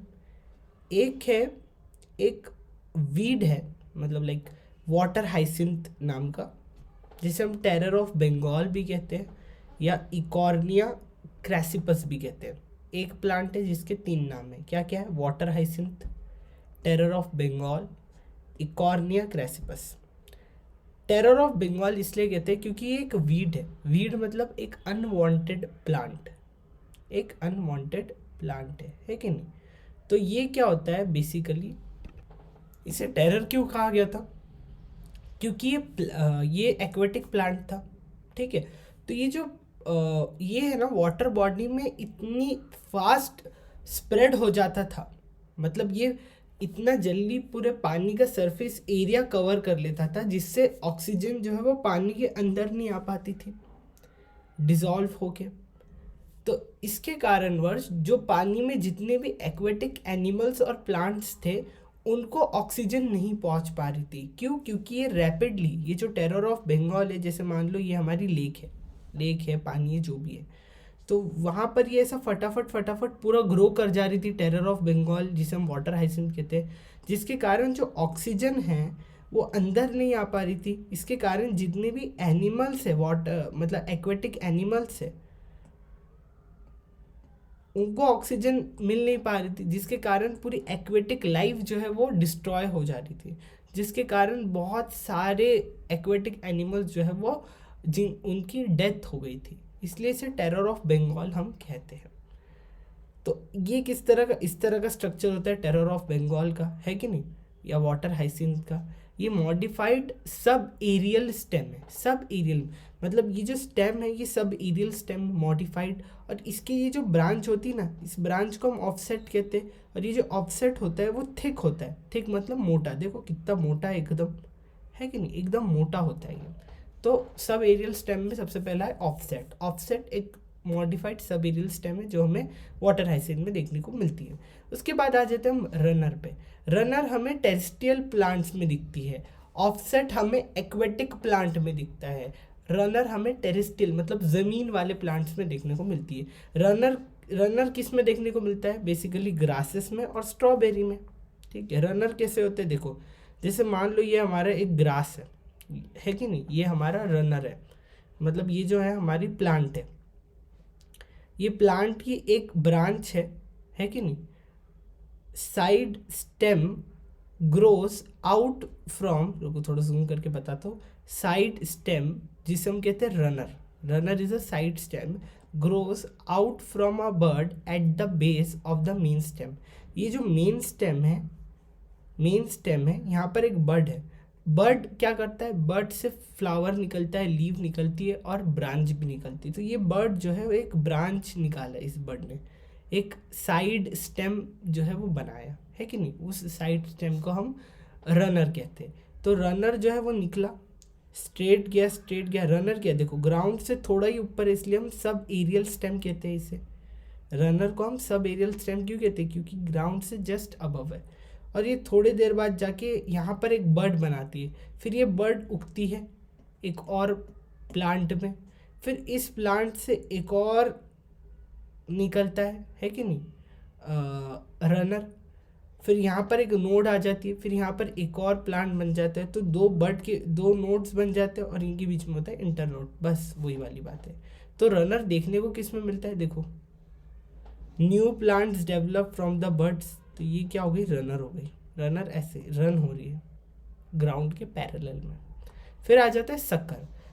[SPEAKER 1] एक वीड है, मतलब लाइक वाटर हाइसिंथ नाम का, जिसे हम टेरर ऑफ बंगाल भी कहते हैं या इकॉर्निया क्रैसिपस भी कहते हैं। एक प्लांट है जिसके 3 नाम है। क्या क्या है? Water hyacinth, terror of Bengal, Eichhornia crassipes. Terror of Bengal इसलिए कहते हैं क्योंकि ये एक वीड है। वीड मतलब एक अनवांटेड प्लांट, एक अनवांटेड प्लांट है कि नहीं? तो ये क्या होता है बेसिकली, इसे टेरर क्यों कहा गया था? क्योंकि ये एक्वेटिक प्लांट था, ठीक है। तो ये है ना, वाटर बॉडी में इतनी फास्ट स्प्रेड हो जाता था, मतलब ये इतना जल्दी पूरे पानी का सरफेस एरिया कवर कर लेता था, जिससे ऑक्सीजन जो है वो पानी के अंदर नहीं आ पाती थी डिसॉल्व होके। तो इसके कारणवश जो पानी में जितने भी एक्वेटिक एनिमल्स और प्लांट्स थे उनको ऑक्सीजन नहीं पहुंच पा रही थी। क्यों? क्योंकि ये रैपिडली, ये जो टेरर ऑफ बंगाल है, जैसे मान लो ये हमारी लेक है, पानी है, जो भी है, तो वहाँ पर ये ऐसा फटाफट पूरा ग्रो कर जा रही थी टेरर ऑफ बंगाल, जिसे हम वाटर हाइसिंथ कहते हैं, जिसके कारण जो ऑक्सीजन है वो अंदर नहीं आ पा रही थी। इसके कारण जितने भी एनिमल्स है, वाटर मतलब एक्वेटिक एनिमल्स है, उनको ऑक्सीजन मिल नहीं पा रही थी, जिसके कारण पूरी एक्वेटिक लाइफ जो है वो डिस्ट्रॉय हो जा रही थी, जिसके कारण बहुत सारे एक्वेटिक एनिमल्स जो है वो उनकी डेथ हो गई थी। इसलिए इसे टेरर ऑफ बंगाल हम कहते हैं। तो ये इस तरह का स्ट्रक्चर होता है टेरर ऑफ बंगाल का, है कि नहीं, या वाटर हाइसिंथ का। ये मॉडिफाइड सब एरियल स्टेम है। सब एरियल मतलब ये जो स्टेम है ये सब एरियल स्टेम मॉडिफाइड, और इसकी ये जो ब्रांच होती है ना, इस ब्रांच को हम ऑफसेट कहते हैं। और ये जो ऑफसेट होता है वो थिक होता है। थिक मतलब मोटा, देखो कितना मोटा है एकदम, है कि नहीं, एकदम मोटा होता है ये। तो सब एरियल स्टेम में सबसे पहला है ऑफसेट। ऑफसेट एक मॉडिफाइड सब एरियल स्टेम है जो हमें वाटर हाइसिंथ में देखने को मिलती है। उसके बाद आ जाते हैं हम रनर पे। रनर हमें टेरेस्ट्रियल प्लांट्स में दिखती है, ऑफसेट हमें एक्वेटिक प्लांट में दिखता है, रनर हमें टेरेस्ट्रियल मतलब ज़मीन वाले प्लांट्स में देखने को मिलती है। रनर किस में देखने को मिलता है? बेसिकली ग्रासेस में और स्ट्रॉबेरी में, ठीक है। रनर कैसे होते हैं? देखो, जैसे मान लो ये हमारा एक ग्रास है कि नहीं, ये हमारा रनर है, मतलब ये जो है हमारी प्लांट है, ये प्लांट की एक ब्रांच है कि नहीं। Side stem grows out from, रुको थोड़ा जूम करके बताता हूँ। साइड स्टेम जिसे हम कहते हैं runner is a side stem, grows out from a bud at the base of the main stem. ये जो मेन स्टेम है यहाँ पर एक बर्ड है। बर्ड क्या करता है? बर्ड से फ्लावर निकलता है, लीव निकलती है और ब्रांच भी निकलती है। तो ये बर्ड जो है वो एक ब्रांच निकाला है, इस बर्ड ने एक साइड स्टेम जो है वो बनाया, है कि नहीं। उस साइड स्टेम को हम रनर कहते हैं। तो रनर जो है वो निकला, स्ट्रेट गया। रनर क्या, देखो ग्राउंड से थोड़ा ही ऊपर है, इसलिए हम सब एरियल स्टेम कहते हैं इसे। रनर को हम सब एरियल स्टेम क्यों कहते हैं? क्योंकि ग्राउंड से जस्ट अबव है, और ये थोड़ी देर बाद जाके यहाँ पर एक बर्ड बनाती है। फिर ये बर्ड उगती है एक और प्लांट में, फिर इस प्लांट से एक और निकलता है कि नहीं, रनर। फिर यहाँ पर एक नोड आ जाती है, फिर यहाँ पर एक और प्लांट बन जाता है। तो दो बर्ड के 2 नोड्स बन जाते हैं और इनके बीच में होता है इंटरनोड, बस वही वाली बात है। तो रनर देखने को किस में मिलता है? देखो, new plants develop from the birds, तो ये क्या हो गई? रनर हो गई। रनर ऐसे रन हो रही है ग्राउंड के पैरेलल में। फिर आ जाता है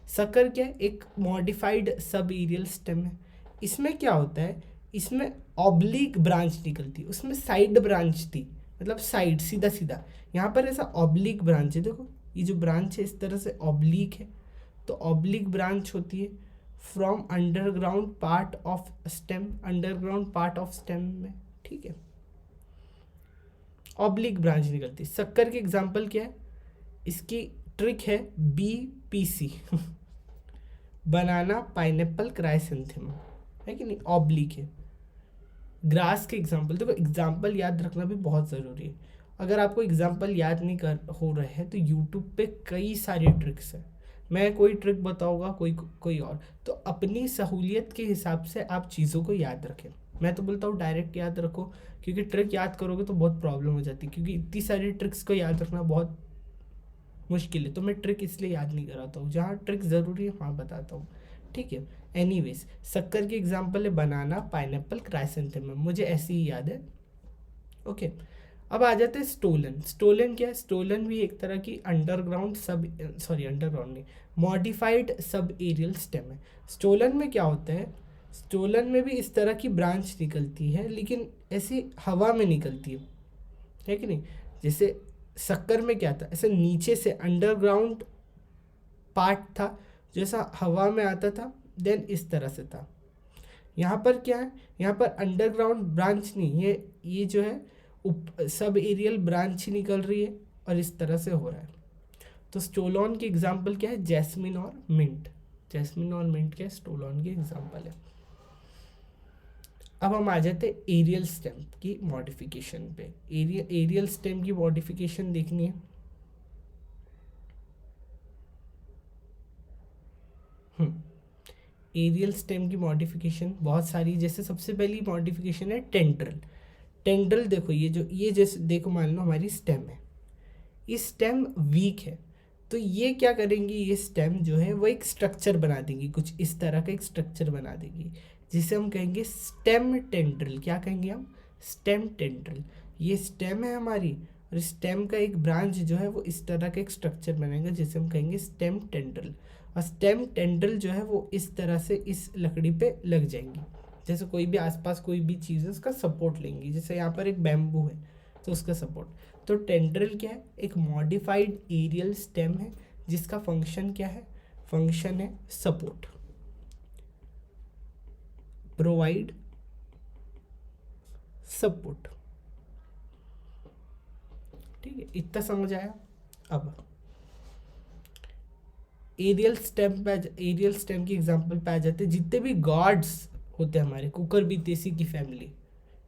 [SPEAKER 1] सकर क्या है? एक मॉडिफाइड सब एरियल स्टेम है। इसमें क्या होता है? इसमें ऑब्लिक ब्रांच निकलती है, उसमें साइड ब्रांच थी, मतलब साइड सीधा। यहाँ पर ऐसा ऑब्लिक ब्रांच है, देखो ये जो ब्रांच है इस तरह से ऑब्लिक है, तो ऑब्लिक ब्रांच होती है from underground part of stem में, ठीक है। ऑब्लिक ब्रांच निकलती है। शक्कर की एग्जांपल क्या है? इसकी ट्रिक है BPC बनाना पाइनएप्पल क्राइसेंथेमम, है कि नहीं, ऑब्लिक है। ग्रास के एग्जांपल, देखो एग्जांपल याद रखना भी बहुत ज़रूरी है। अगर आपको एग्जांपल याद नहीं हो रहे हैं तो यूट्यूब पे कई सारी ट्रिक्स है, मैं कोई ट्रिक बताऊंगा, कोई कोई और। तो अपनी सहूलियत के हिसाब से आप चीज़ों को याद रखें। मैं तो बोलता हूँ डायरेक्ट याद रखो, क्योंकि ट्रिक याद करोगे तो बहुत प्रॉब्लम हो जाती है, क्योंकि इतनी सारी ट्रिक्स को याद रखना बहुत मुश्किल है। तो मैं ट्रिक इसलिए याद नहीं कराता हूँ, जहाँ ट्रिक ज़रूरी है वहाँ बताता हूँ, ठीक है। एनीवेज, शक्कर की एग्जाम्पल है बनाना, पाइनएप्पल, क्राइसेंथेमम, मुझे ऐसी ही याद है, ओके। अब आ जाते हैं स्टोलन। स्टोलन क्या है? स्टोलन भी एक तरह की अंडरग्राउंड सब, सॉरी अंडरग्राउंड नहीं, मॉडिफाइड सब एरियल स्टेम है। स्टोलन में क्या होता है? स्टोलन में भी इस तरह की ब्रांच निकलती है, लेकिन ऐसी हवा में निकलती है कि नहीं? जैसे शक्कर में क्या था, ऐसे नीचे से अंडरग्राउंड पार्ट था, जैसा हवा में आता था, देन इस तरह से था। यहाँ पर क्या है? यहाँ पर अंडरग्राउंड ब्रांच नहीं, ये जो है सब एरियल ब्रांच ही निकल रही है और इस तरह से हो रहा है। तो स्टोलॉन की एग्जांपल क्या है? जैस्मिन और मिंट। जैस्मिन और मिंट क्या स्टोलॉन की एग्जांपल है। अब हम आ जाते हैं एरियल स्टेम की मॉडिफिकेशन पे। एरियल स्टेम की मॉडिफिकेशन देखनी है। एरियल स्टेम की मॉडिफिकेशन बहुत सारी, जैसे सबसे पहली मॉडिफिकेशन है टेंड्रल। टेंड्रल देखो, ये जैसे देखो, मान लो हमारी स्टेम है, ये स्टेम वीक है, तो ये क्या करेंगी, ये स्टेम जो है वो एक स्ट्रक्चर बना देंगी, कुछ इस तरह का एक स्ट्रक्चर बना देगी, जिसे हम कहेंगे स्टेम टेंड्रल। क्या कहेंगे हम? Stem tendril. ये स्टेम है हमारी, और स्टेम का एक ब्रांच जो है वो इस तरह का एक स्ट्रक्चर बनेगा, जिसे हम कहेंगे स्टेम टेंड्रल। और स्टेम टेंड्रल जो है वो इस तरह से इस लकड़ी पे लग जाएंगी, जैसे कोई भी आसपास कोई भी चीज़ है उसका सपोर्ट लेंगी, जैसे यहाँ पर एक बैम्बू है तो उसका सपोर्ट। तो टेंड्रल क्या है? एक मॉडिफाइड एरियल स्टेम है, जिसका फंक्शन क्या है? फंक्शन है सपोर्ट, प्रोवाइड सपोर्ट, ठीक है। इतना समझ आया? अब एरियल स्टेम की एग्जांपल पे आ जाते हैं। जितने भी गॉड्स होते हैं हमारे, कुकुरबिटेसी की फैमिली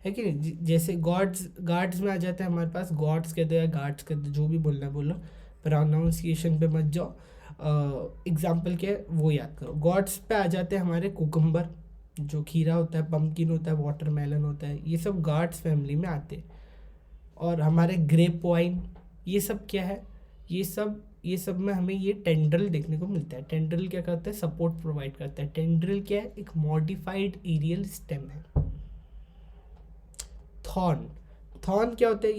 [SPEAKER 1] है कि नहीं, जैसे गॉड्स में आ जाता है हमारे पास, गॉड्स कहते हैं, गार्ड्स कहते हैं, जो भी बोलना है बोलो, प्रोनाउंसिएशन पे मत जाओ। एग्जाम्पल क्या है वो याद करो। गॉड्स पे आ जाते हैं हमारे कुकुम्बर, जो खीरा होता है, पम्पकिन होता है, वाटरमेलन होता है, ये सब गॉड्स फैमिली में आते हैं। और हमारे ग्रेप वाइन, ये सब क्या है? ये सब में हमें ये टेंड्रल देखने को मिलता है। टेंड्रल क्या करता है? सपोर्ट प्रोवाइड करता है। टेंड्रल क्या है? एक मॉडिफाइड एरियल स्टेम है। थॉर्न, थॉर्न क्या होता है?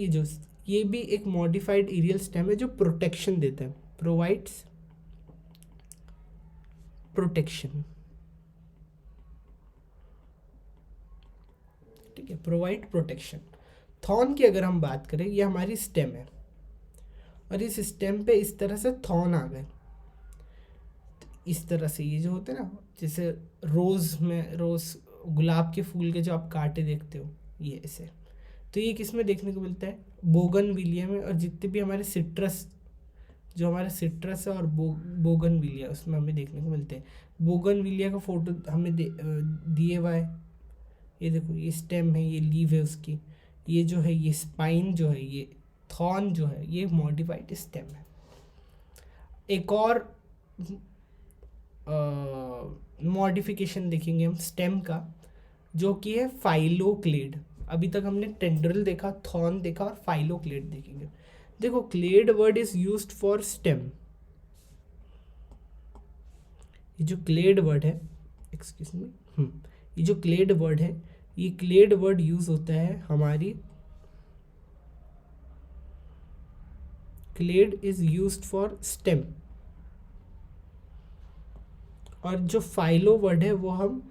[SPEAKER 1] ये भी एक मॉडिफाइड एरियल स्टेम है जो प्रोटेक्शन देता है, प्रोवाइड्स प्रोटेक्शन, ठीक है, प्रोवाइड प्रोटेक्शन। थॉर्न की अगर हम बात करें, ये हमारी स्टेम है, और इस स्टेम पे इस तरह से थॉर्न आ गए, इस तरह से। ये जो होते हैं ना, जैसे रोज़ गुलाब के फूल के जो आप कांटे देखते हो, ये ऐसे। तो ये किस में देखने को मिलता है? बोगनविलिया में। और जितने भी हमारे सिट्रस, जो हमारा सिट्रस है और बोगनविलिया, उसमें हमें देखने को मिलते हैं। बोगनविलिया का फोटो हमें दिए हुआ है, ये देखो, ये स्टेम है, ये लीव है उसकी, ये जो है ये स्पाइन जो है, ये थॉर्न जो है, ये मॉडिफाइड स्टेम है। एक और मॉडिफिकेशन देखेंगे हम स्टेम का, जो कि है फाइलोक्लेड। अभी तक हमने टेंड्रल देखा, थॉर्न देखा, और फाइलोक्लेड देखेंगे। देखो, clade word is used for stem. ये जो क्लेड वर्ड है, एक्सक्यूज मी, ये जो क्लेड वर्ड है, ये क्लेड वर्ड यूज होता है हमारी, clade is used for stem. और जो फाइलो वर्ड है वो हम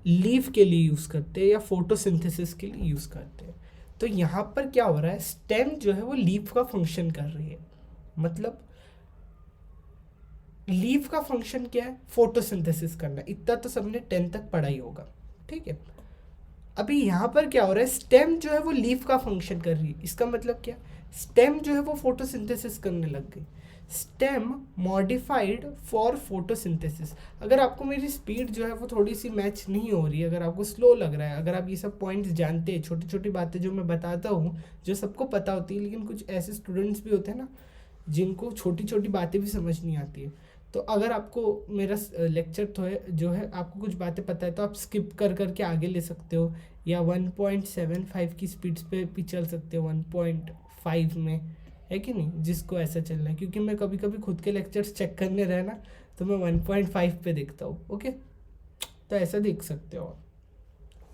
[SPEAKER 1] लीफ के लिए यूज़ करते हैं या फोटोसिंथेसिस के लिए यूज़ करते हैं। तो यहाँ पर क्या हो रहा है? स्टेम जो है वो लीफ का फंक्शन कर रही है। मतलब लीफ का फंक्शन क्या है? फोटोसिंथेसिस करना। इतना तो सबने 10th तक पढ़ा ही होगा, ठीक है। अभी यहाँ पर क्या हो रहा है? स्टेम जो है वो लीफ का फंक्शन कर रही है। इसका मतलब क्या? स्टेम जो है वो फोटोसिंथेसिस करने लग गई। Stem modified for photosynthesis. अगर आपको मेरी स्पीड जो है वो थोड़ी सी मैच नहीं हो रही है, अगर आपको स्लो लग रहा है, अगर आप ये सब पॉइंट्स जानते हैं, छोटी छोटी बातें जो मैं बताता हूँ जो सबको पता होती है, लेकिन कुछ ऐसे स्टूडेंट्स भी होते हैं ना जिनको छोटी छोटी बातें भी समझ नहीं आती है, तो अगर आपको मेरा लेक्चर तो है जो है आपको कुछ बातें पता है तो आप स्किप कर करके आगे ले सकते हो, या 1.75 की स्पीड्स पे भी चल सकते हो, 1.5 में, है कि नहीं, जिसको ऐसा चलना है। क्योंकि मैं कभी कभी खुद के लेक्चर्स चेक करने रहे ना तो मैं 1.5 पे देखता हूँ। ओके, तो ऐसा देख सकते हो।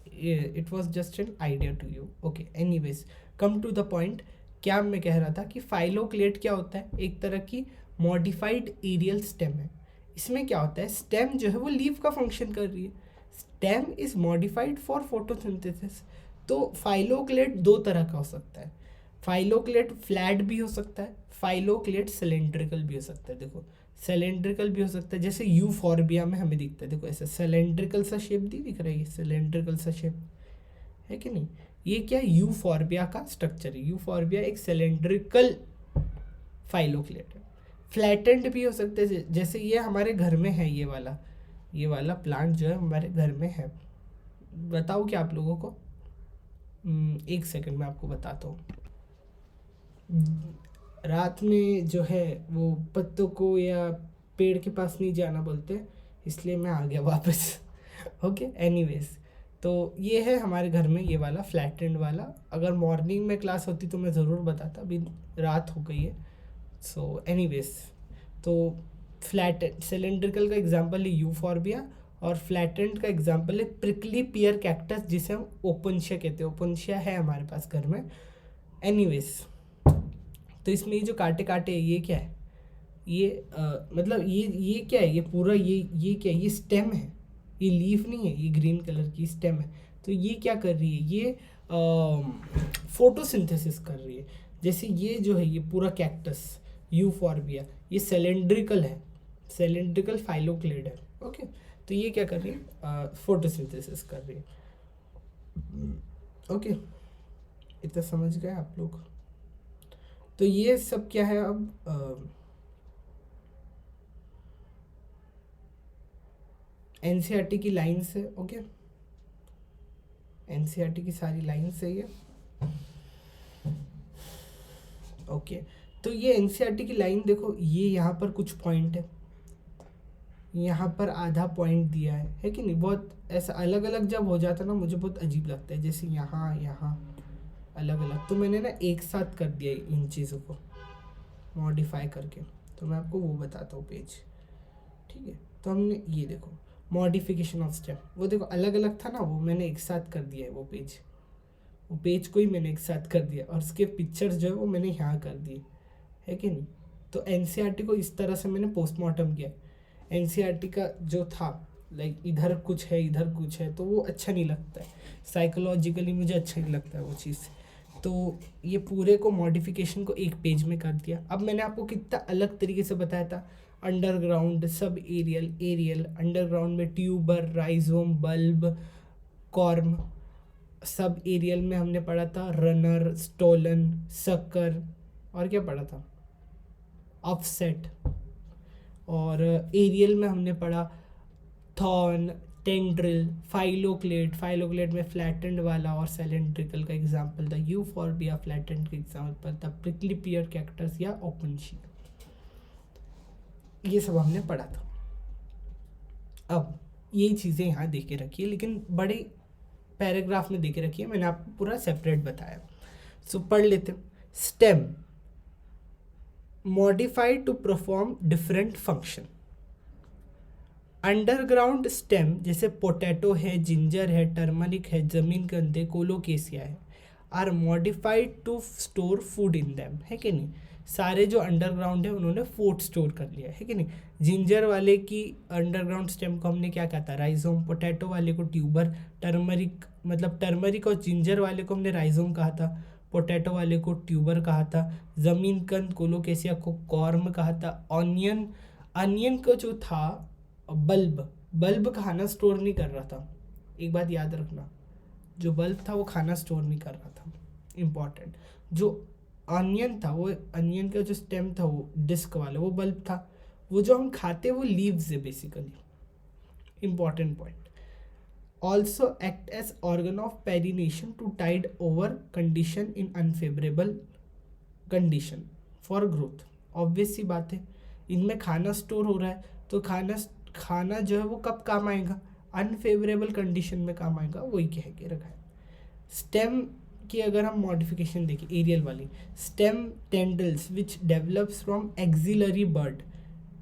[SPEAKER 1] It was just an idea to you. Okay, anyways come to the point. क्या मैं कह रहा था कि फाइलोक्लेट क्या होता है, एक तरह की मॉडिफाइड एरियल स्टेम है। इसमें क्या होता है, स्टेम जो है वो लीफ का फंक्शन कर रही है। Stem is modified for photosynthesis. तो फाइलोक्लेट दो तरह का हो सकता है। फाइलोक्लेट फ्लैट भी हो सकता है, फाइलोक्लेट सिलेंड्रिकल भी हो सकता है। देखो सिलेंड्रिकल भी हो सकता है, जैसे यूफॉर्बिया में हमें दिखता है। देखो ऐसा सिलेंड्रिकल सा शेप दिख रहा है, सिलेंड्रिकल सा शेप है कि नहीं। ये क्या है, यूफॉर्बिया का स्ट्रक्चर है। यूफॉर्बिया एक सिलेंड्रिकल फाइलोक्लेट है। फ्लैटेंड भी हो सकते हैं, जैसे ये हमारे घर में है, ये वाला प्लांट जो है हमारे घर में है। बताओ क्या आप लोगों को, एक सेकंड में आपको बताता हूँ। रात में जो है वो पत्तों को या पेड़ के पास नहीं जाना बोलते, इसलिए मैं आ गया वापस। ओके, एनीवेज तो ये है हमारे घर में ये वाला फ्लैट एंड वाला। अगर मॉर्निंग में क्लास होती तो मैं ज़रूर बताता, अभी रात हो गई है। सो एनीवेज तो फ्लैट सिलेंड्रिकल का एग्जांपल है यूफॉर्बिया, और फ्लैटेंड का एग्जांपल है प्रिकली पियर कैक्टस, जिसे हम ओपनशिया कहते हैं। ओपनशिया है हमारे पास घर में। एनीवेज तो इसमें ये जो कांटे कांटे है, ये क्या है, ये मतलब ये क्या है, ये पूरा ये क्या है, ये स्टेम है, ये लीफ नहीं है, ये ग्रीन कलर की स्टेम है। तो ये क्या कर रही है, ये फोटोसिंथेसिस कर रही है। जैसे ये जो है ये पूरा कैक्टस यूफॉर्बिया, ये सिलेंड्रिकल है, सिलेंड्रिकल फाइलोक्लेड है। ओके, तो ये क्या कर रही है, फोटोसिंथेसिस कर रही है। ओके, इतना समझ गए आप लोग। तो ये सब क्या है, अब एनसीईआरटी की लाइन्स है। ओके, एनसीईआरटी की सारी लाइन्स है ये। ओके, तो ये एनसीईआरटी की लाइन देखो, ये यहाँ पर कुछ पॉइंट है, यहाँ पर आधा पॉइंट दिया है कि नहीं। बहुत ऐसा अलग अलग जब हो जाता है ना, मुझे बहुत अजीब लगता है, जैसे यहाँ यहाँ अलग अलग। तो मैंने ना एक साथ कर दिया इन चीज़ों को मॉडिफाई करके। तो मैं आपको वो बताता हूँ पेज, ठीक है। तो हमने ये देखो मॉडिफिकेशन ऑफ स्टेम, वो देखो अलग अलग था ना, वो मैंने एक साथ कर दिया है। वो पेज को ही मैंने एक साथ कर दिया, और उसके पिक्चर्स जो है वो मैंने यहाँ कर दिए, है कि नहीं। तो एनसीईआरटी को इस तरह से मैंने पोस्टमार्टम किया। एनसीईआरटी का जो था लाइक इधर कुछ है इधर कुछ है, तो वो अच्छा नहीं लगता है, साइकोलॉजिकली मुझे अच्छा नहीं लगता है वो चीज़। तो ये पूरे को मॉडिफिकेशन को एक पेज में कर दिया। अब मैंने आपको कितना अलग तरीके से बताया था, underground, subaerial, aerial, underground में tuber, rhizome, bulb, corm. Subaerial में हमने पढ़ा था रनर, स्टोलन, सकर, और क्या पढ़ा था, ऑफसेट। और एरियल में हमने पढ़ा थॉर्न, टेंड्रिल, फाइलोक्लेट में फ्लैटेंड वाला और सिलेंड्रिकल का एग्जांपल था यूफॉर्बिया, फ्लैटेंड का एग्जांपल था प्रिकली पियर कैक्टस या ओपनशिया। ये सब हमने पढ़ा था। अब ये चीज़ें यहाँ दे के रखिए, लेकिन बड़े पैराग्राफ में दे के रखिए, मैंने आपको पूरा सेपरेट बताया। सो पढ़ लेते हैं। Stem modified to perform different function. Underground stem जैसे पोटैटो है, जिंजर है, टर्मरिक है, जमीन गंदे, कोलोकेसिया है, are modified to store food in them, है कि नहीं। सारे जो अंडरग्राउंड है उन्होंने फूड स्टोर कर लिया है कि नहीं। जिंजर वाले की अंडरग्राउंड स्टेम को हमने क्या कहा था, राइजोम। पोटैटो वाले को ट्यूबर। टर्मरिक और जिंजर वाले को हमने राइजोम कहा था, पोटैटो वाले को ट्यूबर कहा था। ज़मीन कंद कोलोकेसिया को कॉर्म कहा था। अनियन को जो था बल्ब खाना स्टोर नहीं कर रहा था, एक बात याद रखना, जो बल्ब था वो खाना स्टोर नहीं कर रहा था, इम्पॉर्टेंट। जो अनियन था, वो अनियन का जो स्टेम था वो डिस्क वाला, वो बल्ब था। वो जो हम खाते वो लीव्स है basically, important point. Also act as organ of perennation to tide over condition in unfavourable condition for growth. Obvious सी बात है, इनमें खाना स्टोर हो रहा है, तो खाना जो है वो कब काम आएगा, अनफेवरेबल कंडीशन में काम आएगा, वही कह के रखा है। स्टेम की अगर हम मॉडिफिकेशन देखें एरियल वाली, stem tendrils which develops from axillary bud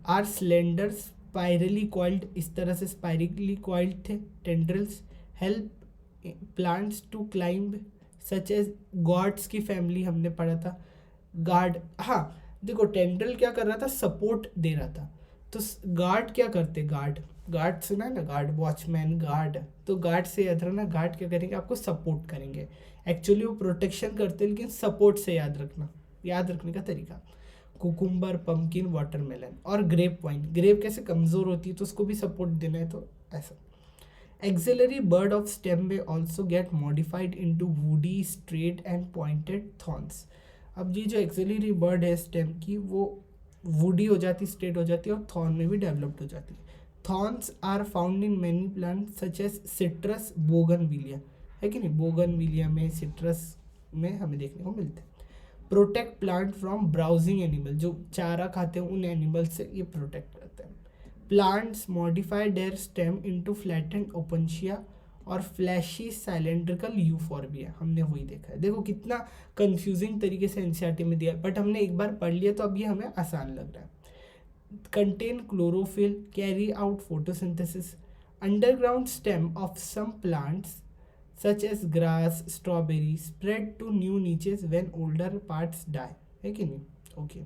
[SPEAKER 1] are slender spirally coiled, इस तरह से स्पाइरली कॉइल्ड थे tendrils, help plants to climb such as gourds की फैमिली हमने पढ़ा था, गार्ड। हाँ देखो टेंड्रल क्या कर रहा था, सपोर्ट दे रहा था, तो गार्ड क्या करते, गार्ड सुना है ना, गार्ड वॉचमैन गार्ड, तो गार्ड से याद रखना, गार्ड क्या करेंगे, आपको सपोर्ट करेंगे, एक्चुअली वो प्रोटेक्शन करते हैं लेकिन सपोर्ट से याद रखने का तरीका। कुकुम्बर, पम्पकिन, वाटरमेलन और ग्रेप वाइन, ग्रेप कैसे कमज़ोर होती है तो उसको भी सपोर्ट देना है, तो ऐसा। एक्सिलरी बर्ड ऑफ स्टेम में also get modified into woody straight and pointed thorns. अब ये जो एक्सिलरी बर्ड है स्टेम की, वो वुडी हो जाती, स्ट्रेट हो जाती है और थॉर्न में भी डेवलप्ड हो जाती है। Thorns are found in many plant such as citrus, bougainvillea, है कि नहीं, बोगनविलिया में, सिट्रस में हमें देखने को मिलते हैं। Protect plant from browsing animal, जो चारा खाते हैं उन एनिमल से ये प्रोटेक्ट करते हैं। Plants modify there stem into flattened Opuntia और फ्लैशी साइलेंड्रिकल यूफॉर्बिया, हमने वही देखा है। देखो कितना कंफ्यूजिंग तरीके से एनसीईआरटी में दिया है, बट हमने एक बार पढ़ लिया तो अब ये हमें आसान लग रहा है। Contain chlorophyll, carry out photosynthesis, underground stem of some plants such as grass, strawberry, spread to new niches when older parts die, है कि नहीं, okay.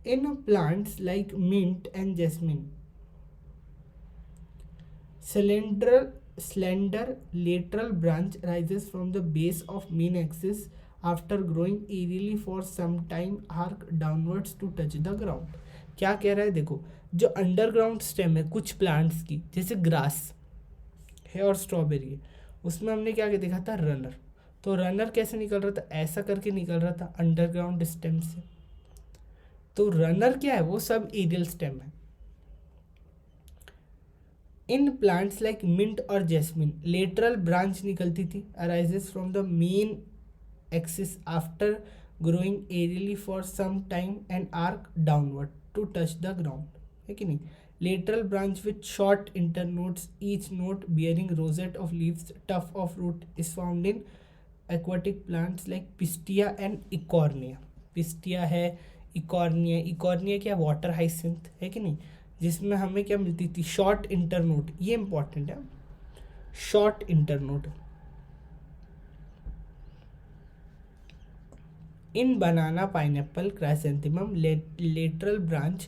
[SPEAKER 1] In plants like mint and jasmine, slender lateral branch rises from the base of main axis after growing aerially for some time, arc downwards to touch the ground। क्या कह रहा है, देखो जो अंडरग्राउंड स्टेम है कुछ प्लांट्स की, जैसे ग्रास है और स्ट्रॉबेरी है, उसमें हमने क्या देखा था, रनर। तो रनर कैसे निकल रहा था, ऐसा करके निकल रहा था अंडरग्राउंड स्टेम से। तो रनर क्या है, वो सब एरियल स्टेम है। इन प्लांट्स लाइक मिंट और जैस्मिन लेटरल ब्रांच निकलती थी, arises from the main axis after growing aerially for some time and arch downward to touch the ground, है कि नहीं। Lateral branch with short internodes, each node bearing rosette of leaves, tuft of root, is found in aquatic plants like Pistia and Eichhornia। Pistia है, Eichhornia क्या, वाटर हाइसिंथ, है कि नहीं, जिसमें हमें क्या मिलती थी, शॉर्ट इंटरनोड, ये इंपॉर्टेंट है, short internode. In banana, pineapple, chrysanthemum, lateral branch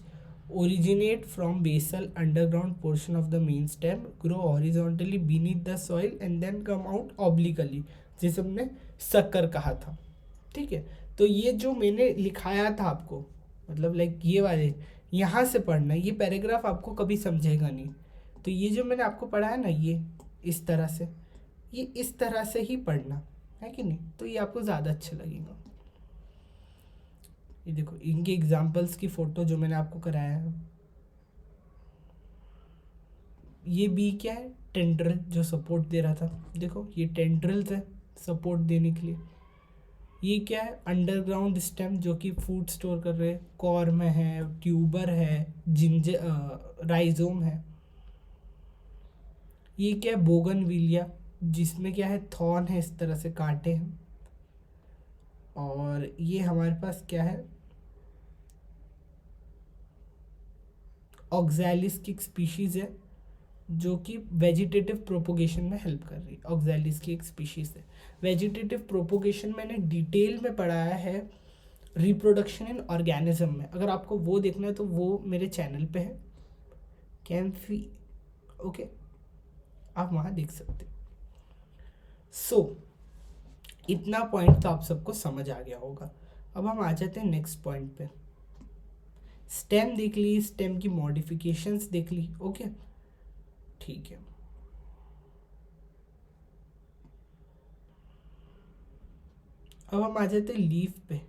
[SPEAKER 1] originate from basal underground portion of the main stem, grow horizontally beneath the soil and then come out obliquely, जिसे हमने शक्कर कहा था, ठीक है। तो ये जो मैंने लिखाया था आपको, मतलब लाइक ये वाले यहाँ से पढ़ना, ये पैराग्राफ आपको कभी समझेगा नहीं। तो ये जो मैंने आपको पढ़ा है ना, ये इस तरह से ही पढ़ना, है कि नहीं, तो ये आपको ज़्यादा अच्छा लगेगा। ये देखो इनके एग्जाम्पल्स की फ़ोटो जो मैंने आपको कराया है, ये बी क्या है, टेंड्रल जो सपोर्ट दे रहा था, देखो ये टेंड्रल्स है सपोर्ट देने के लिए। ये क्या है, अंडरग्राउंड स्टेम जो कि फूड स्टोर कर रहे हैं, कॉर्म है, ट्यूबर है, राइजोम है। ये क्या है, बोगनविलिया, जिसमें क्या है, थॉर्न है, इस तरह से कांटे हैं। और ये हमारे पास क्या है, ऑक्सैलिस की एक स्पीशीज़ है जो कि वेजिटेटिव प्रोपोगेशन में हेल्प कर रही है। ऑक्सैलिस की एक स्पीशीज़ है। वेजिटेटिव प्रोपोगेशन मैंने डिटेल में पढ़ाया है रिप्रोडक्शन इन ऑर्गेनिज्म में, अगर आपको वो देखना है तो वो मेरे चैनल पे है, कैम्फी, ओके, आप वहाँ देख सकते हैं। सो इतना पॉइंट तो आप सबको समझ आ गया होगा। अब हम आ जाते हैं नेक्स्ट पॉइंट पे। स्टेम देख ली, स्टेम की मॉडिफिकेशंस देख ली, ओके, ठीक है। अब हम आ जाते हैं लीफ पे।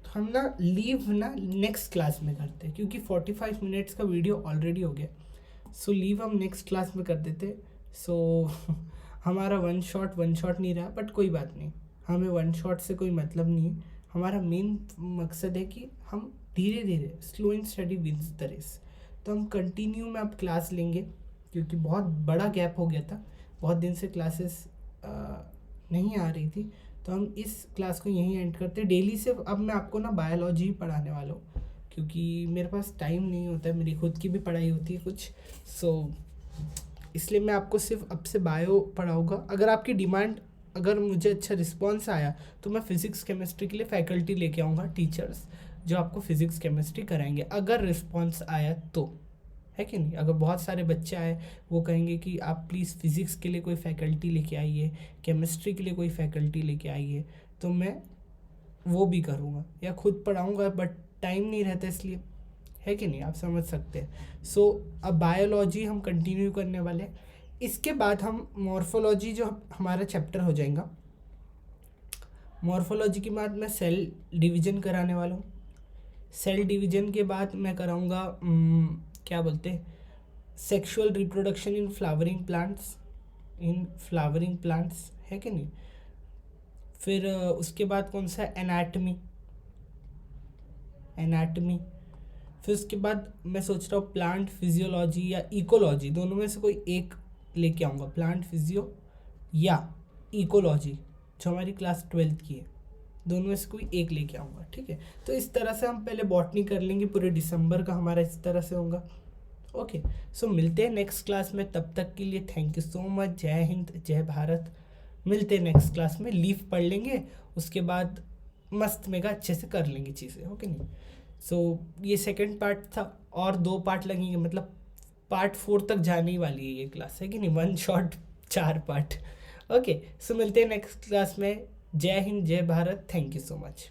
[SPEAKER 1] हम ना लीव ना नेक्स्ट क्लास में करते हैं, क्योंकि 45 मिनट्स का वीडियो ऑलरेडी हो गया। लीव हम नेक्स्ट क्लास में कर देते। हमारा वन शॉट नहीं रहा, बट कोई बात नहीं, हमें वन शॉट से कोई मतलब नहीं है। हमारा मेन मकसद है कि हम धीरे धीरे, slow and steady wins the race. तो हम कंटिन्यू में अब क्लास लेंगे, क्योंकि बहुत बड़ा गैप हो गया था, बहुत दिन से क्लासेस नहीं आ रही थी। तो हम इस क्लास को यहीं एंड करते हैं। डेली से अब मैं आपको ना बायोलॉजी ही पढ़ाने वाला हूँ, क्योंकि मेरे पास टाइम नहीं होता है, मेरी खुद की भी पढ़ाई होती है कुछ, सो इसलिए मैं आपको सिर्फ अब से बायो पढ़ाऊँगा। अगर आपकी डिमांड, अगर मुझे अच्छा रिस्पॉन्स आया तो मैं फ़िज़िक्स केमिस्ट्री के लिए फ़ैकल्टी लेके आऊँगा, टीचर्स जो आपको फ़िज़िक्स केमिस्ट्री कराएंगे, अगर रिस्पॉन्स आया तो, है कि नहीं। अगर बहुत सारे बच्चे आए, वो कहेंगे कि आप प्लीज़ फ़िज़िक्स के लिए कोई फ़ैकल्टी लेके आइए, केमिस्ट्री के लिए कोई फ़ैकल्टी लेके आइए, तो मैं वो भी करूँगा, या खुद पढ़ाऊँगा, बट टाइम नहीं रहता इसलिए, है कि नहीं, आप समझ सकते हैं। सो अब बायोलॉजी हम कंटिन्यू करने वाले हैं। इसके बाद हम मॉर्फोलॉजी, जो हमारा चैप्टर हो जाएगा, मॉर्फोलॉजी के बाद मैं सेल डिवीज़न कराने वाला हूँ। सेल डिवीज़न के बाद मैं कराऊँगा क्या बोलते हैं, sexual reproduction in flowering plants, है कि नहीं। फिर उसके बाद कौन सा, एनाटमी। फिर उसके बाद मैं सोच रहा हूँ प्लांट फिजियोलॉजी या इकोलॉजी, दोनों में से कोई एक लेके आऊँगा, प्लांट फिजियो या इकोलॉजी, जो हमारी क्लास 12th की है, दोनों में से कोई एक लेके आऊँगा, ठीक है। तो इस तरह से हम पहले बॉटनी कर लेंगे, पूरे दिसंबर का हमारा इस तरह से होगा। ओके, सो मिलते हैं नेक्स्ट क्लास में, तब तक के लिए थैंक यू सो मच। जय हिंद, जय भारत। मिलते हैं नेक्स्ट क्लास में, लीव पढ़ लेंगे, उसके बाद मस्त मेगा अच्छे से कर लेंगे चीज़ें, ओके नहीं। सो ये सेकंड पार्ट था, और 2 पार्ट लगेंगे, मतलब पार्ट 4 तक जाने ही वाली है ये क्लास, है कि नहीं, वन शॉट 4 पार्ट। ओके, सो मिलते हैं नेक्स्ट क्लास में। जय हिंद, जय Bharat, thank you so much.